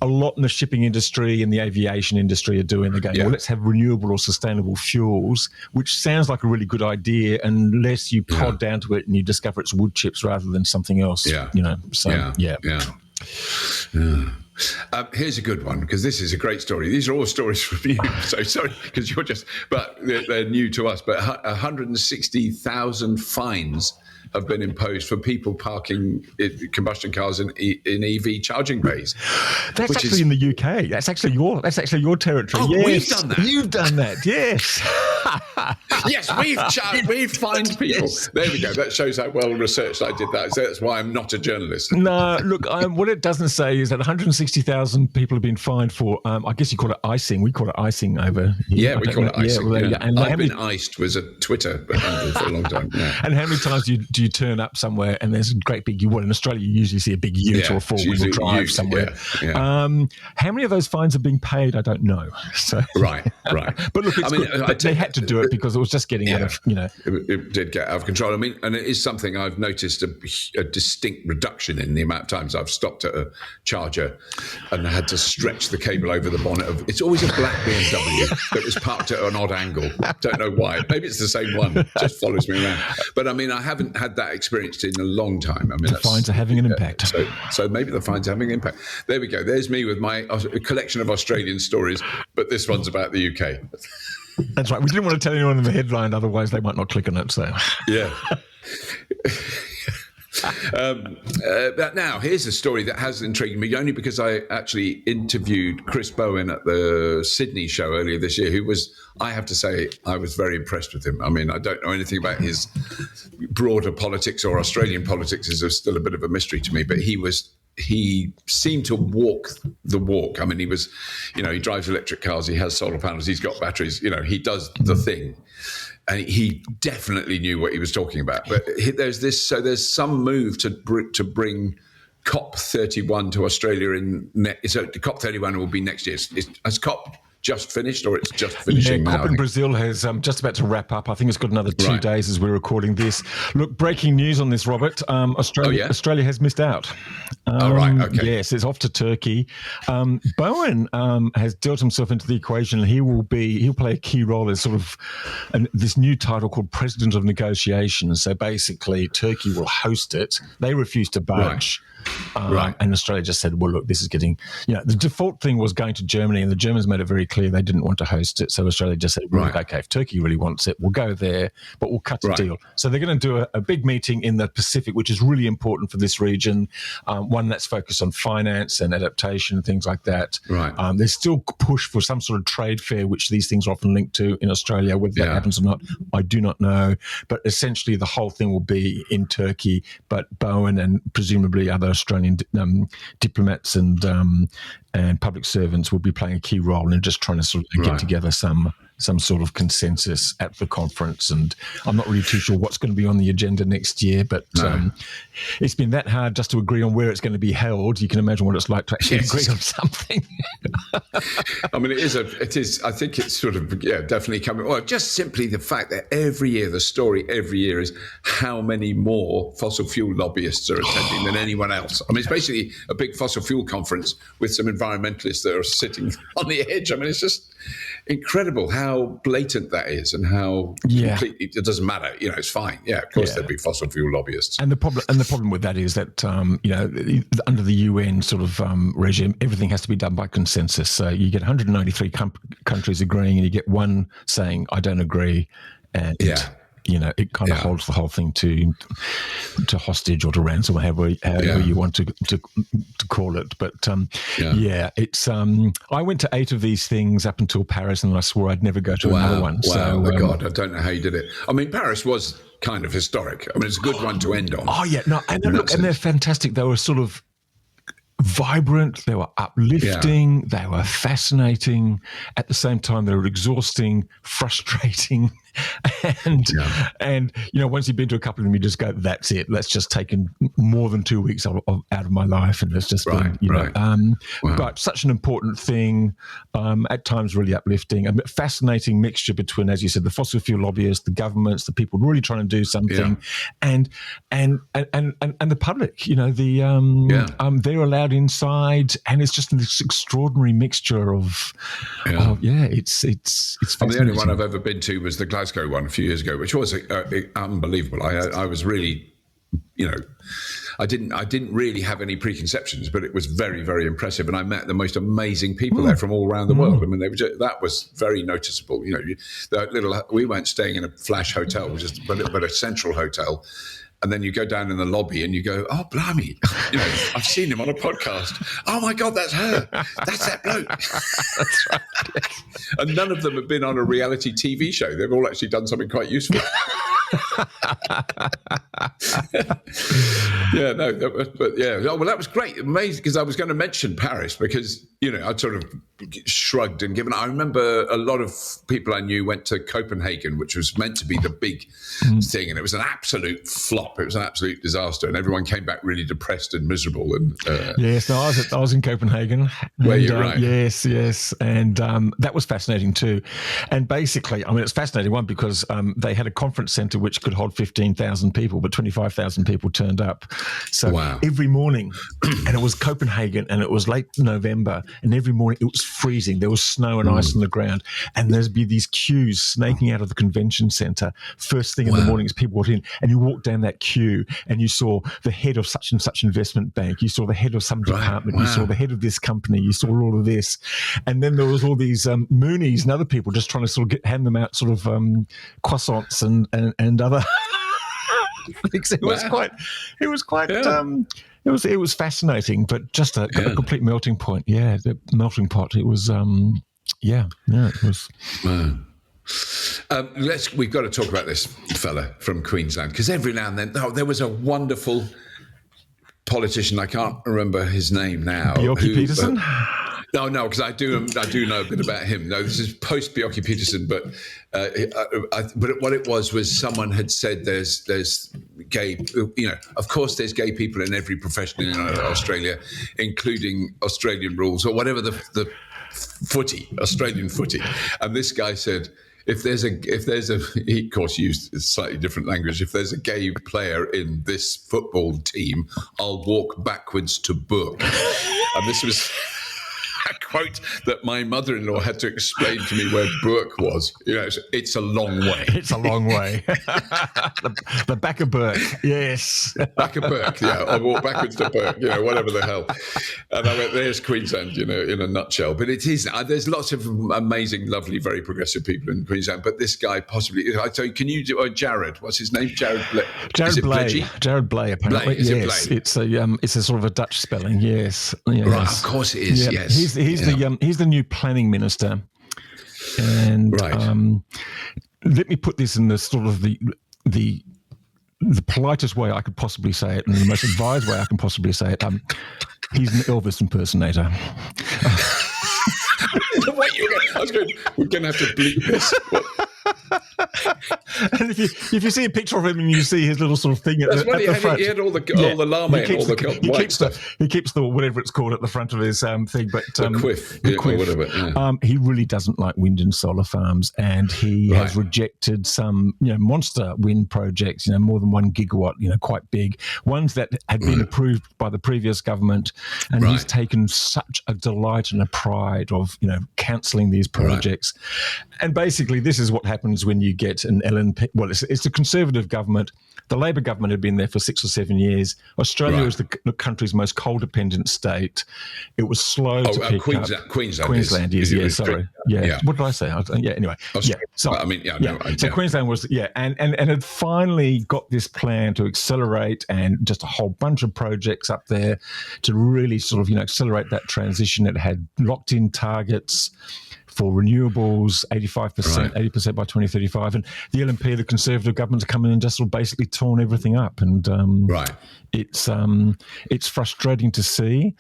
a lot in the shipping industry and the aviation industry are doing. They're going, well, let's have renewable or sustainable fuels, which sounds like a really good idea unless you pod down to it and you discover it's wood chips rather than something else. Here's a good one, because this is a great story. These are all stories from you. So sorry, because but they're new to us. But 160,000 fines have been imposed for people parking combustion cars in EV charging bays. That's actually in the UK. That's actually your territory. Oh, yes, we've done that. You've done that. Yes. Yes, we've fined people. Yes. There we go. That shows how well researched I did that. So that's why I'm not a journalist. No, look, what it doesn't say is that 160,000 people have been fined for, I guess you call it icing. We call it icing over here. Yeah, we call it icing. And I've been iced was a Twitter handle for a long time. Yeah. And how many times do you turn up somewhere and there's a great big, in Australia you usually see a big ute or a four-wheel drive somewhere. How many of those fines are being paid? I don't know. So Right. But look, it's good. But they had to do it because it was just getting out of, It did get out of control. I mean, and it is something I've noticed a distinct reduction in the amount of times I've stopped at a charger and had to stretch the cable over the bonnet of. It's always a black BMW that was parked at an odd angle. Don't know why. Maybe it's the same one. It just follows me around. But I mean, I haven't had that experience in a long time. I mean, the fines are having an impact. So maybe the fines are having an impact. There we go. There's me with my collection of Australian stories, but this one's about the UK. That's right. We didn't want to tell anyone in the headline, otherwise they might not click on it. So But now, here's a story that has intrigued me, only because I actually interviewed Chris Bowen at the Sydney show earlier this year, who was, I have to say, I was very impressed with him. I mean, I don't know anything about his broader politics or Australian politics is still a bit of a mystery to me, but he seemed to walk the walk. I mean, he was, he drives electric cars, he has solar panels, he's got batteries, he does the thing. And he definitely knew what he was talking about. But there's some move to bring COP31 to Australia so COP31 will be next year. Has COP just finished, or it's just finishing now? COP in Brazil has just about to wrap up. I think it's got another 2 days as we're recording this. Look, breaking news on this, Robert. Australia has missed out. Okay. Yes, it's off to Turkey. Bowen has dealt himself into the equation. He'll play a key role as sort of this new title called President of Negotiations. So basically, Turkey will host it. They refuse to budge. And Australia just said, well, look, this is getting, the default thing was going to Germany, and the Germans made it very clear they didn't want to host it. So Australia just said, okay, if Turkey really wants it, we'll go there, but we'll cut a deal. So they're going to do a big meeting in the Pacific, which is really important for this region, one that's focused on finance and adaptation and things like that. There's still push for some sort of trade fair, which these things are often linked to in Australia. Whether that happens or not, I do not know. But essentially the whole thing will be in Turkey, but Bowen and presumably other Australian diplomats and public servants will be playing a key role in just trying to sort of get together some sort of consensus at the conference. And I'm not really too sure what's going to be on the agenda next year, but it's been that hard just to agree on where it's going to be held. You can imagine what it's like to actually agree on something. I mean, it is, I think it's sort of, definitely coming. Well, just simply the fact that the story every year is how many more fossil fuel lobbyists are attending than anyone else. I mean, it's basically a big fossil fuel conference with some environmentalists that are sitting on the edge. I mean, it's just incredible how how blatant that is, and how completely it doesn't matter. It's fine. Yeah, of course there'd be fossil fuel lobbyists. And the problem with that is that under the UN sort of regime, everything has to be done by consensus. So you get 193 countries agreeing, and you get one saying, "I don't agree," and it kind of holds the whole thing to hostage or to ransom, or however you want to call it. But it's. I went to 8 of these things up until Paris, and I swore I'd never go to another one. Wow, God, I don't know how you did it. I mean, Paris was kind of historic. I mean, it's a good one to end on. Oh yeah, no, and they're fantastic. They were sort of vibrant, they were uplifting, they were fascinating. At the same time, they were exhausting, frustrating, and once you've been to a couple of them, you just go, "That's it. That's just taken more than 2 weeks out of my life," and it's just been, but such an important thing. At times, really uplifting. A fascinating mixture between, as you said, the fossil fuel lobbyists, the governments, the people really trying to do something, and the public. They're allowed inside, and it's just this extraordinary mixture of it's fascinating. The only one I've ever been to was the Glasgow one a few years ago, which was unbelievable. I was really, I didn't really have any preconceptions, but it was very, very impressive, and I met the most amazing people there from all around the world. I mean, that was very noticeable. We weren't staying in a flash hotel, but a central hotel. And then you go down in the lobby and you go, "Oh, blimey, I've seen him on a podcast. Oh my God, that's her. That's that bloke." That's right. And none of them have been on a reality TV show. They've all actually done something quite useful. That was great. Amazing, because I was going to mention Paris because, I sort of shrugged and given. I remember a lot of people I knew went to Copenhagen, which was meant to be the big thing, and it was an absolute flop. It was an absolute disaster, and everyone came back really depressed and miserable. And yes, no, I was in Copenhagen. Were you right? Yes, and that was fascinating too. And basically, I mean, it's fascinating one because they had a conference centre which could hold 15,000 people, but 25,000 people turned up. So every morning, and it was Copenhagen, and it was late November, and every morning it was freezing. There was snow and ice on the ground, and there'd be these queues snaking out of the convention centre. First thing in the morning as people walked in, and you walked down that queue, and you saw the head of such and such investment bank. You saw the head of some department. You saw the head of this company. You saw all of this, and then there was all these Moonies and other people just trying to sort of hand them out sort of croissants and other things. It was fascinating, but just a complete melting point. Yeah, the melting pot. It was it was. We've got to talk about this fella from Queensland, because every now and then, there was a wonderful politician. I can't remember his name now. Bjorky Peterson. No, because I do know a bit about him. No, this is post Bjorky Peterson, but what it was someone had said there's gay, of course there's gay people in every profession in Australia, including Australian rules or whatever the Australian footy. And this guy said, if there's a, he of course used a slightly different language. If there's a gay player in this football team, I'll walk backwards to book. And this was a quote that my mother-in-law had to explain to me where Burke was. It's a long way. It's a long way. the back of Burke, yes. Back of Burke, yeah. I'll walk backwards to Burke, whatever the hell. And I went, there's Queensland, in a nutshell. But it is, there's lots of amazing, lovely, very progressive people in Queensland. But this guy possibly, so can you do, Jared, what's his name? Jared Blay. Jared Blay, apparently. Blay. Yes, Blay? It's a sort of a Dutch spelling, yes. Right, of course it is, yes. He's the new planning minister, and let me put this in the sort of the politest way I could possibly say it, and the most advised way I can possibly say it. He's an Elvis impersonator. We're going to have to bleep this. And if you see a picture of him and you see his little sort of thing at the front, he had all the lame and all the white stuff. He keeps the whatever it's called at the front of his thing, but the quiff, or whatever. Yeah. He really doesn't like wind and solar farms, and he has rejected some monster wind projects, more than 1 gigawatt, quite big ones that had been approved by the previous government, and he's taken such a delight and a pride of cancelling these projects. And basically, this is what happens when you get an LNP. Well, it's a Conservative government. The Labor government had been there for 6 or 7 years. Australia was the country's most coal-dependent state. It was slow to pick up. Queensland is. Yeah, sorry. Yeah. What did I say? Anyway. So Queensland was, and had finally got this plan to accelerate and just a whole bunch of projects up there to really sort of, accelerate that transition. It had locked in targets for renewables, 85%, 80% by 2035. And the LNP, the Conservative government, have come in and just sort of basically torn everything up. And it's frustrating to see.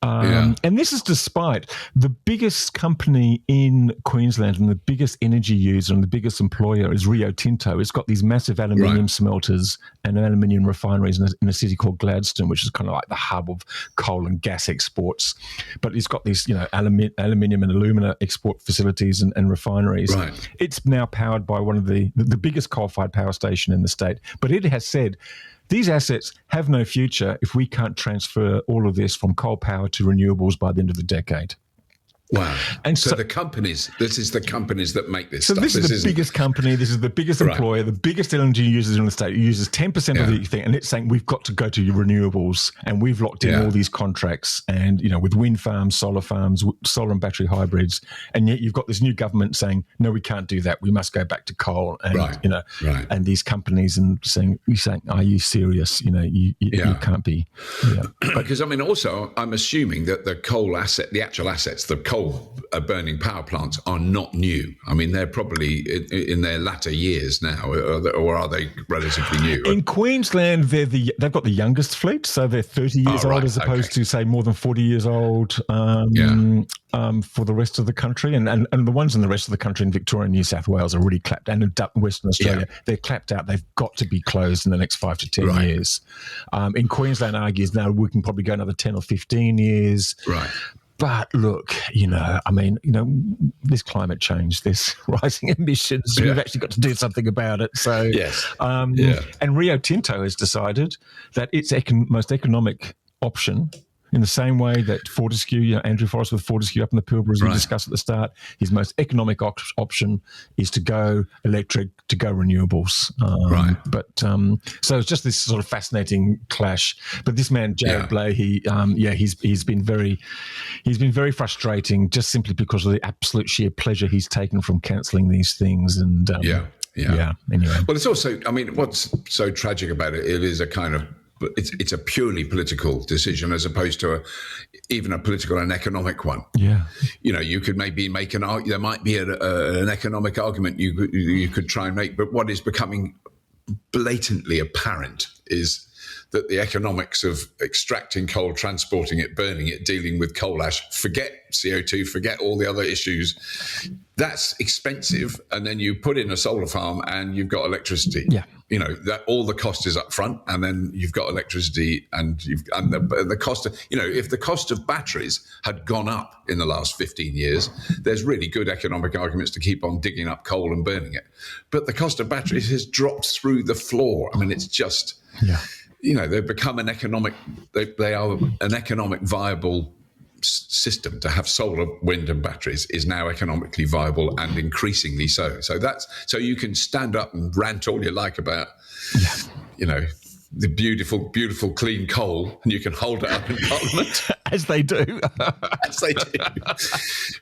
And this is despite the biggest company in Queensland and the biggest energy user and the biggest employer is Rio Tinto. It's got these massive aluminium smelters and aluminium refineries in a city called Gladstone, which is kind of like the hub of coal and gas exports. But it's got these, aluminium and alumina export facilities and refineries. Right. It's now powered by one of the biggest coal-fired power station in the state. But it has said, these assets have no future if we can't transfer all of this from coal power to renewables by the end of the decade. Wow. And so the companies, this is the companies that make this stuff. So this is the biggest company, this is the biggest employer, the biggest LNG users in the state. It uses 10% of the thing, and it's saying we've got to go to renewables, and we've locked in all these contracts, and with wind farms, solar and battery hybrids, and yet you've got this new government saying, no, we can't do that. We must go back to coal, and and these companies and saying, are you serious? You can't be. Because also I'm assuming that the coal asset, the actual assets, the coal burning power plants are not new. They're probably in their latter years now, or are they relatively new? In Queensland, they've got the youngest fleet, so they're 30 years old as opposed to, say, more than 40 years old for the rest of the country. And the ones in the rest of the country in Victoria and New South Wales are really clapped. And in Western Australia, they're clapped out. They've got to be closed in the next 5 to 10 years. In Queensland, argues now we can probably go another 10 or 15 years. Right. But look, this climate change, this rising emissions, we've actually got to do something about it. So, and Rio Tinto has decided that its most economic option, in the same way that Fortescue, Andrew Forrest with Fortescue up in the Pilbara, as we discussed at the start, his most economic option is to go electric, to go renewables. But so it's just this sort of fascinating clash. But this man, Jared Blay, he's been very frustrating, just simply because of the absolute sheer pleasure he's taken from cancelling these things. And anyway. Well, it's also, what's so tragic about it? It is a kind of. It's a purely political decision as opposed to even a political and economic one. Yeah, you could maybe make there might be an economic argument you could try and make, but what is becoming blatantly apparent is that the economics of extracting coal, transporting it, burning it, dealing with coal ash, forget CO2, forget all the other issues. That's expensive. And then you put in a solar farm and you've got electricity. Yeah. That all the cost is up front, and then you've got electricity and the cost of, if the cost of batteries had gone up in the last 15 years, there's really good economic arguments to keep on digging up coal and burning it. But the cost of batteries has dropped through the floor. It's just, they've become they are an economic viable system. To have solar, wind and batteries is now economically viable, and increasingly so. So you can stand up and rant all you like about, the beautiful, beautiful clean coal, and you can hold it up in Parliament. As they do. As they do.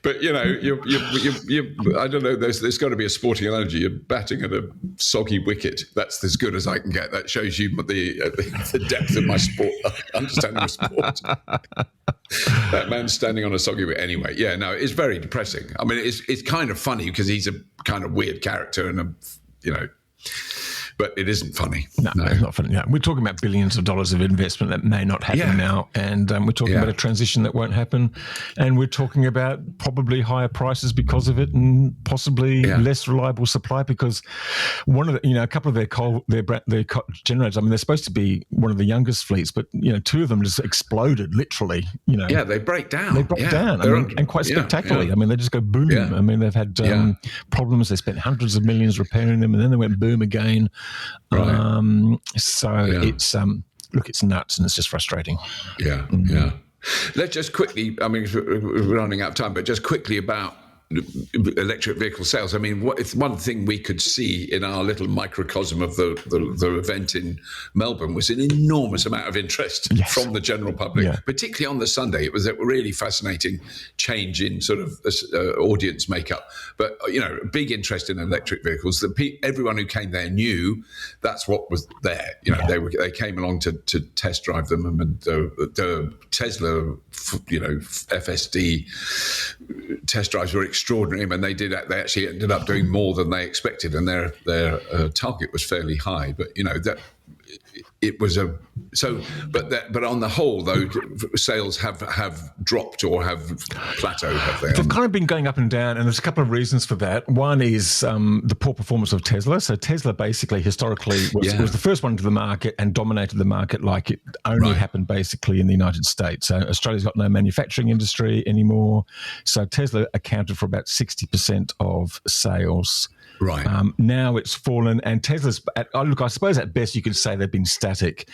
But, I don't know, there's got to be a sporting analogy. You're batting at a soggy wicket. That's as good as I can get. That shows you the depth of my sport, understanding of sport. That man standing on a soggy wicket. Anyway, it's very depressing. It's kind of funny because he's a kind of weird character and but it isn't funny. No, it's not funny. No. We're talking about billions of dollars of investment that may not happen now, and we're talking about a transition that won't happen, and we're talking about probably higher prices because of it, and possibly less reliable supply because one of the, a couple of their generators. I mean, they're supposed to be one of the youngest fleets, but two of them just exploded literally. Yeah, they break down. They break down, and quite spectacularly. I mean, they just go boom. I mean, they've had problems. They spent hundreds of millions repairing them, and then they went boom again. It's look, it's nuts, and it's just frustrating. Let's just quickly, I mean, we're running out of time, but just quickly about electric vehicle sales. I mean, it's one thing we could see in our little microcosm of the event in Melbourne was an enormous amount of interest from the general public, particularly on the Sunday. It was a really fascinating change in sort of audience makeup. But, big interest in electric vehicles. Everyone who came there knew that's what was there. They came along to test drive them, and the Tesla, FSD test drives were extraordinary, and they actually ended up doing more than they expected, and their target was fairly high. But that it was but on the whole, though, sales have dropped or have plateaued, have they? They've kind of been going up and down, and there's a couple of reasons for that. One is the poor performance of Tesla. So Tesla basically historically was the first one to the market and dominated the market like it only happened basically in the United States. So Australia's got no manufacturing industry anymore. So Tesla accounted for about 60% of sales. Right. Now it's fallen, and Tesla's, I suppose at best you could say they've been static.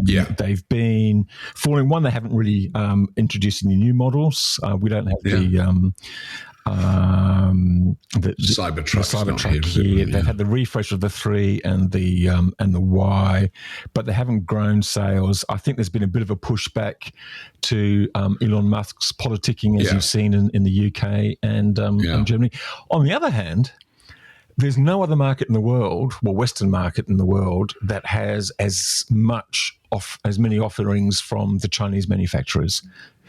They've been falling. One, they haven't really introduced any new models. We don't have the Cybertruck here. They've had the refresh of the 3 and the Y, but they haven't grown sales. I think there's been a bit of a pushback to Elon Musk's politicking, as you've seen in the UK and Germany. On the other hand, there's no other market in the world, Western market in the world, that has as many offerings from the Chinese manufacturers.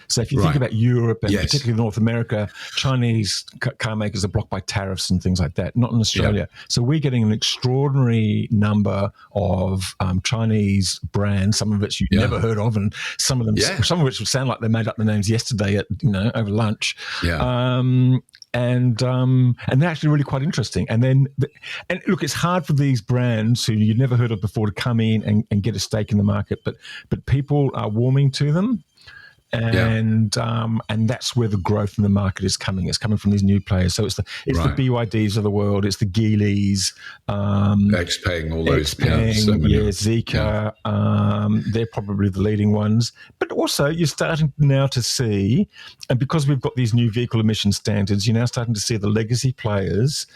So if you think about Europe and particularly North America, Chinese car makers are blocked by tariffs and things like that, not in Australia. So we're getting an extraordinary number of Chinese brands, some of which you've never heard of, and some of which would sound like they made up the names yesterday over lunch. And they're actually really quite interesting. And look, it's hard for these brands who you've never heard of before to come in and get a stake in the market, but people are warming to them. And that's where the growth in the market is coming. It's coming from these new players. So it's the BYDs of the world. It's the Geelys, XPeng, all those. Zeekr. They're probably the leading ones. But also, you're starting now to see, and because we've got these new vehicle emission standards, you're now starting to see the legacy players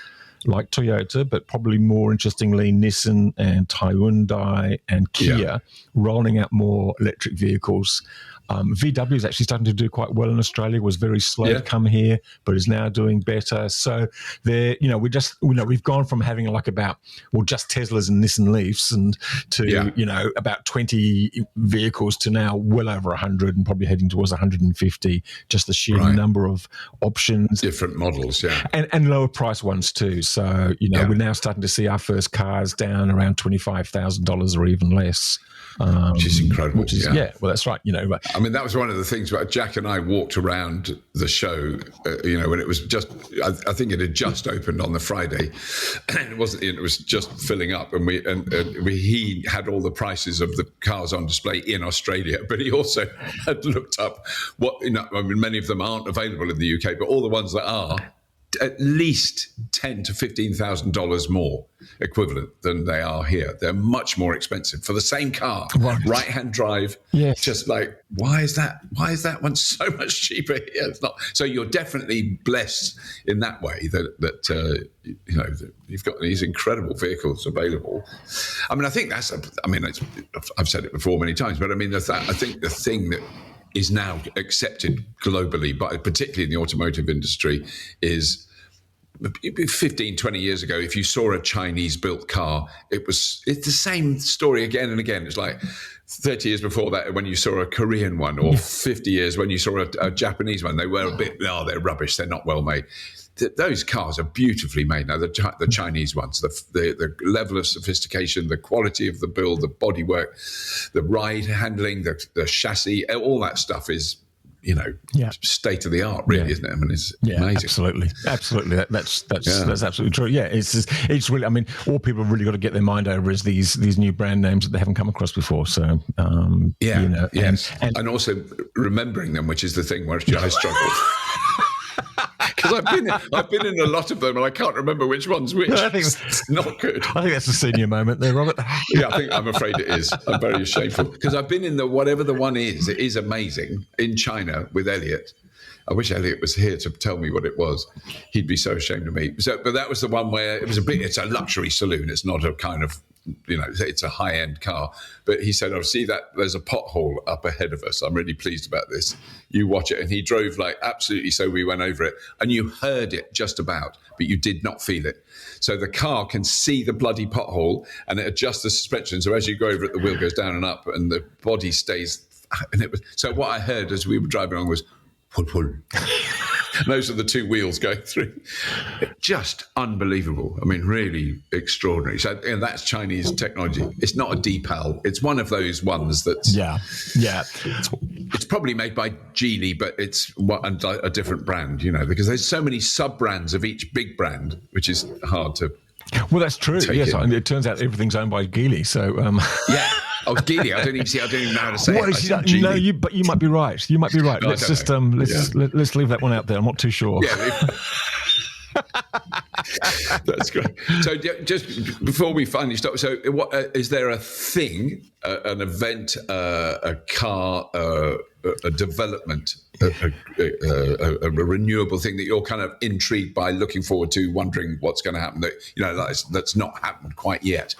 like Toyota, but probably more interestingly, Nissan and Hyundai and Kia rolling out more electric vehicles. VW is actually starting to do quite well in Australia. Was very slow to come here, but is now doing better. So we've gone from having just Teslas and Nissan Leafs and to about 20 vehicles to now well over 100 and probably heading towards 150. Just the sheer number of options, different models, and lower price ones too. So we're now starting to see our first cars down around $25,000 or even less. Which is incredible. Well, that's right. I mean, that was one of the things where Jack and I walked around the show, when it was just, I think it had just opened on the Friday, and it was just filling up, and he had all the prices of the cars on display in Australia, but he also had looked up many of them aren't available in the UK, but all the ones that are, at least $10,000 to $15,000 more equivalent than they are here. They're much more expensive for the same car, right-hand drive. Yes. Just like, why is that one so much cheaper here? It's not. So you're definitely blessed in that way that you've got these incredible vehicles available. I mean, I think I've said it before many times, but I mean, I think the thing that is now accepted globally, but particularly in the automotive industry, is 15, 20 years ago, if you saw a Chinese-built car, it's the same story again and again. It's like 30 years before that, when you saw a Korean one, or 50 years when you saw a Japanese one, they were a bit, they're rubbish, they're not well made. those cars are beautifully made now. The Chinese ones, the level of sophistication, the quality of the build, the bodywork, the ride handling, the chassis, all that stuff is, state of the art, really, isn't it? I mean, it's amazing. Absolutely. That's absolutely true. Yeah, it's really. I mean, all people have really got to get their mind over is these new brand names that they haven't come across before. So and also remembering them, which is the thing where I struggle. Because I've been in a lot of them and I can't remember which one's which. I think it's not good. I think that's a senior moment there, Robert. Yeah, I'm afraid it is. I'm very shameful because I've been in whatever the one is. It is amazing in China with Elliot. I wish Elliot was here to tell me what it was. He'd be so ashamed of me. But that was the one where it's a luxury saloon. It's not a kind of, it's a high-end car. But he said, see that there's a pothole up ahead of us. I'm really pleased about this. You watch it. And he drove absolutely, so we went over it. And you heard it just about, but you did not feel it. So the car can see the bloody pothole and it adjusts the suspension. So as you go over it, the wheel goes down and up and the body stays. And so what I heard as we were driving along was, pull, pull. Those are the two wheels going through. Just unbelievable. I mean, really extraordinary. So that's Chinese technology. It's not a Deepal. It's one of those ones that's... Yeah. It's probably made by Geely, but it's a different brand, because there's so many sub-brands of each big brand, which is hard to... Well, that's true. Yes, it turns out everything's owned by Geely. So yeah. Oh, Geely. I don't even know how to say it. No, but you might be right. No, let's just let's leave that one out there. I'm not too sure. Yeah. That's great. So just before we finally stop, so what is there a thing, an event, a car, a development, a renewable thing that you're kind of intrigued by, looking forward to, wondering what's going to happen that's not happened quite yet?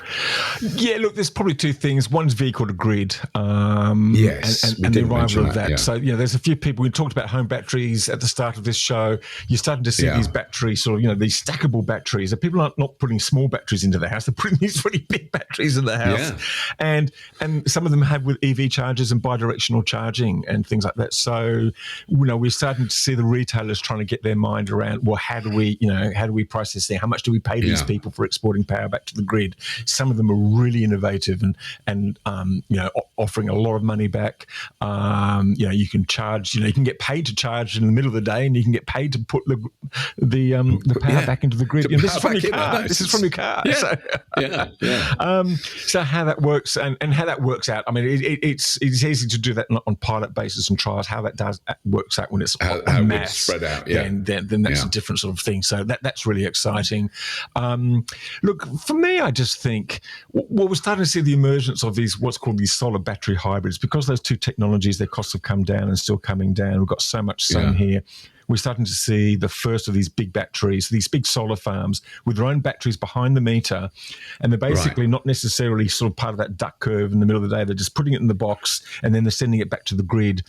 Yeah, look, there's probably two things. One's vehicle to grid, yes, and the arrival of that. Yeah. So there's a few people. We talked about home batteries at the start of this show. You're starting to see these batteries, these stackable batteries. And people aren't not putting small batteries into the house. They're putting these really big batteries in the house, and some of them have with EV chargers and bidirectional charging and things like that. So, we're starting to see the retailers trying to get their mind around, well, how do we price this thing? How much do we pay these people for exporting power back to the grid? Some of them are really innovative and offering a lot of money back. You can charge, you can get paid to charge in the middle of the day, and you can get paid to put the power back into the grid. This is from your car. This is from your car. Yeah. So how that works and how that works out. I mean, it's easy to do that on pilot basis and trials. How that works out when it's how mass spread out. Then that's a different sort of thing. So that's really exciting. Look, for me, I just think we're starting to see the emergence of what's called these solar battery hybrids, because those two technologies, their costs have come down and still coming down. We've got so much sun here. We're starting to see the first of these big batteries, these big solar farms with their own batteries behind the meter. And they're basically not necessarily sort of part of that duck curve in the middle of the day. They're just putting it in the box and then they're sending it back to the grid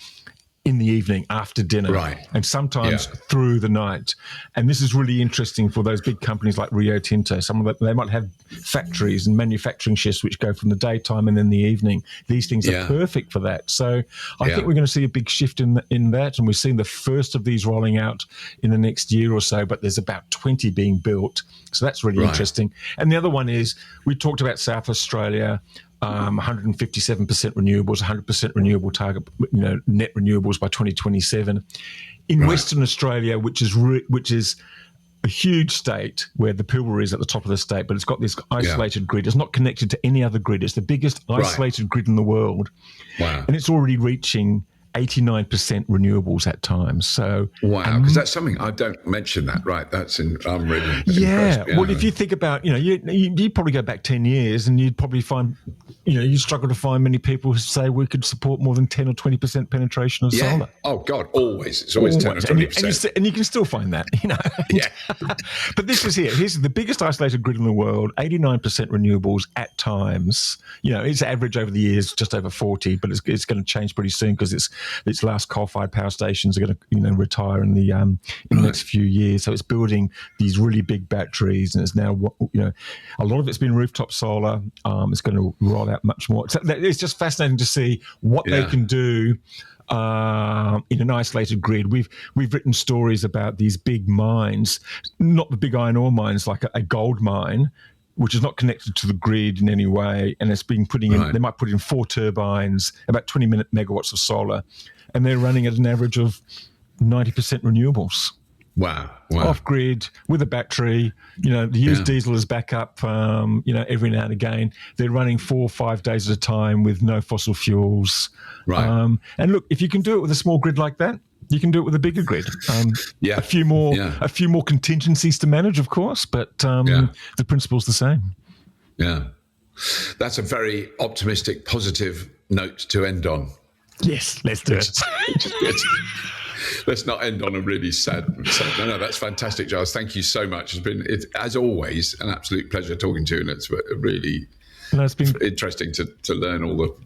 in the evening after dinner, and sometimes through the night. And this is really interesting for those big companies like Rio Tinto. Some of them, they might have factories and manufacturing shifts which go from the daytime and then the evening. These things are perfect for that. So I think we're going to see a big shift in that, and we've seen the first of these rolling out in the next year or so, but there's about 20 being built. So that's really interesting. And the other one is, we talked about South Australia, 157% renewables, 100% renewable target, net renewables by 2027. In Western Australia, which is a huge state where the Pilbara is at the top of the state, but it's got this isolated grid. It's not connected to any other grid. It's the biggest isolated grid in the world. Wow. And it's already reaching 89% renewables at times. So because that's something I don't mention that. Right, I'm really impressed. Yeah. Well, if you think about, you probably go back 10 years and you'd probably find, you struggle to find many people who say we could support more than 10 or 20% penetration of solar. Oh God, always. It's always 10 or 20%. And you can still find that, But this is here. Here's the biggest isolated grid in the world, 89% renewables at times. It's average over the years, just over 40, but it's going to change pretty soon because its last coal-fired power stations are going to retire in the next few years. So it's building these really big batteries, and it's now a lot of it's been rooftop solar. It's going to roll out out much more. It's just fascinating to see what they can do in an isolated grid. We've written stories about these big mines, not the big iron ore mines like a gold mine, which is not connected to the grid in any way, and it's being putting in. They might put in 4 turbines, about 20 megawatts of solar, and they're running at an average of 90% renewables. Wow. Off grid with a battery, the used diesel is back up, every now and again. They're running 4 or 5 days at a time with no fossil fuels. Right. And look, if you can do it with a small grid like that, you can do it with a bigger grid. A few more contingencies to manage, of course, but the principle's the same. Yeah. That's a very optimistic, positive note to end on. Yes, let's do it. Let's not end on a really sad. No, that's fantastic, Giles. Thank you so much. It's been, as always, an absolute pleasure talking to you, and it's really interesting to learn all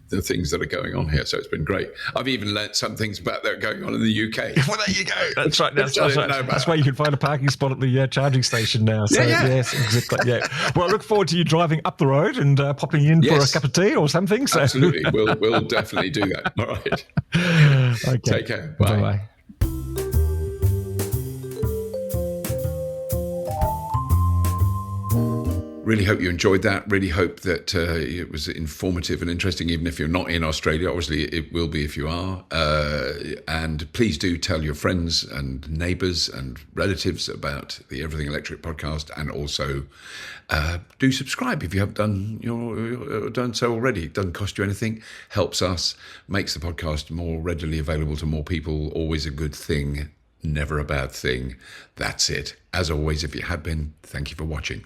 the things that are going on here. So it's been great. I've even learnt some things about that going on in the UK. Well, there you go. That's right. That's where you can find a parking spot at the charging station now. So, yes, exactly. Yeah. Well, I look forward to you driving up the road and popping in for a cup of tea or something. So. Absolutely. We'll definitely do that. All right. Okay. Take care. Bye. Bye-bye. Really hope you enjoyed that. Really hope that it was informative and interesting, even if you're not in Australia. Obviously, it will be if you are. And please do tell your friends and neighbours and relatives about the Everything Electric podcast, and also do subscribe if you have done so already. It doesn't cost you anything. Helps us. Makes the podcast more readily available to more people. Always a good thing. Never a bad thing. That's it. As always, if you have been, thank you for watching.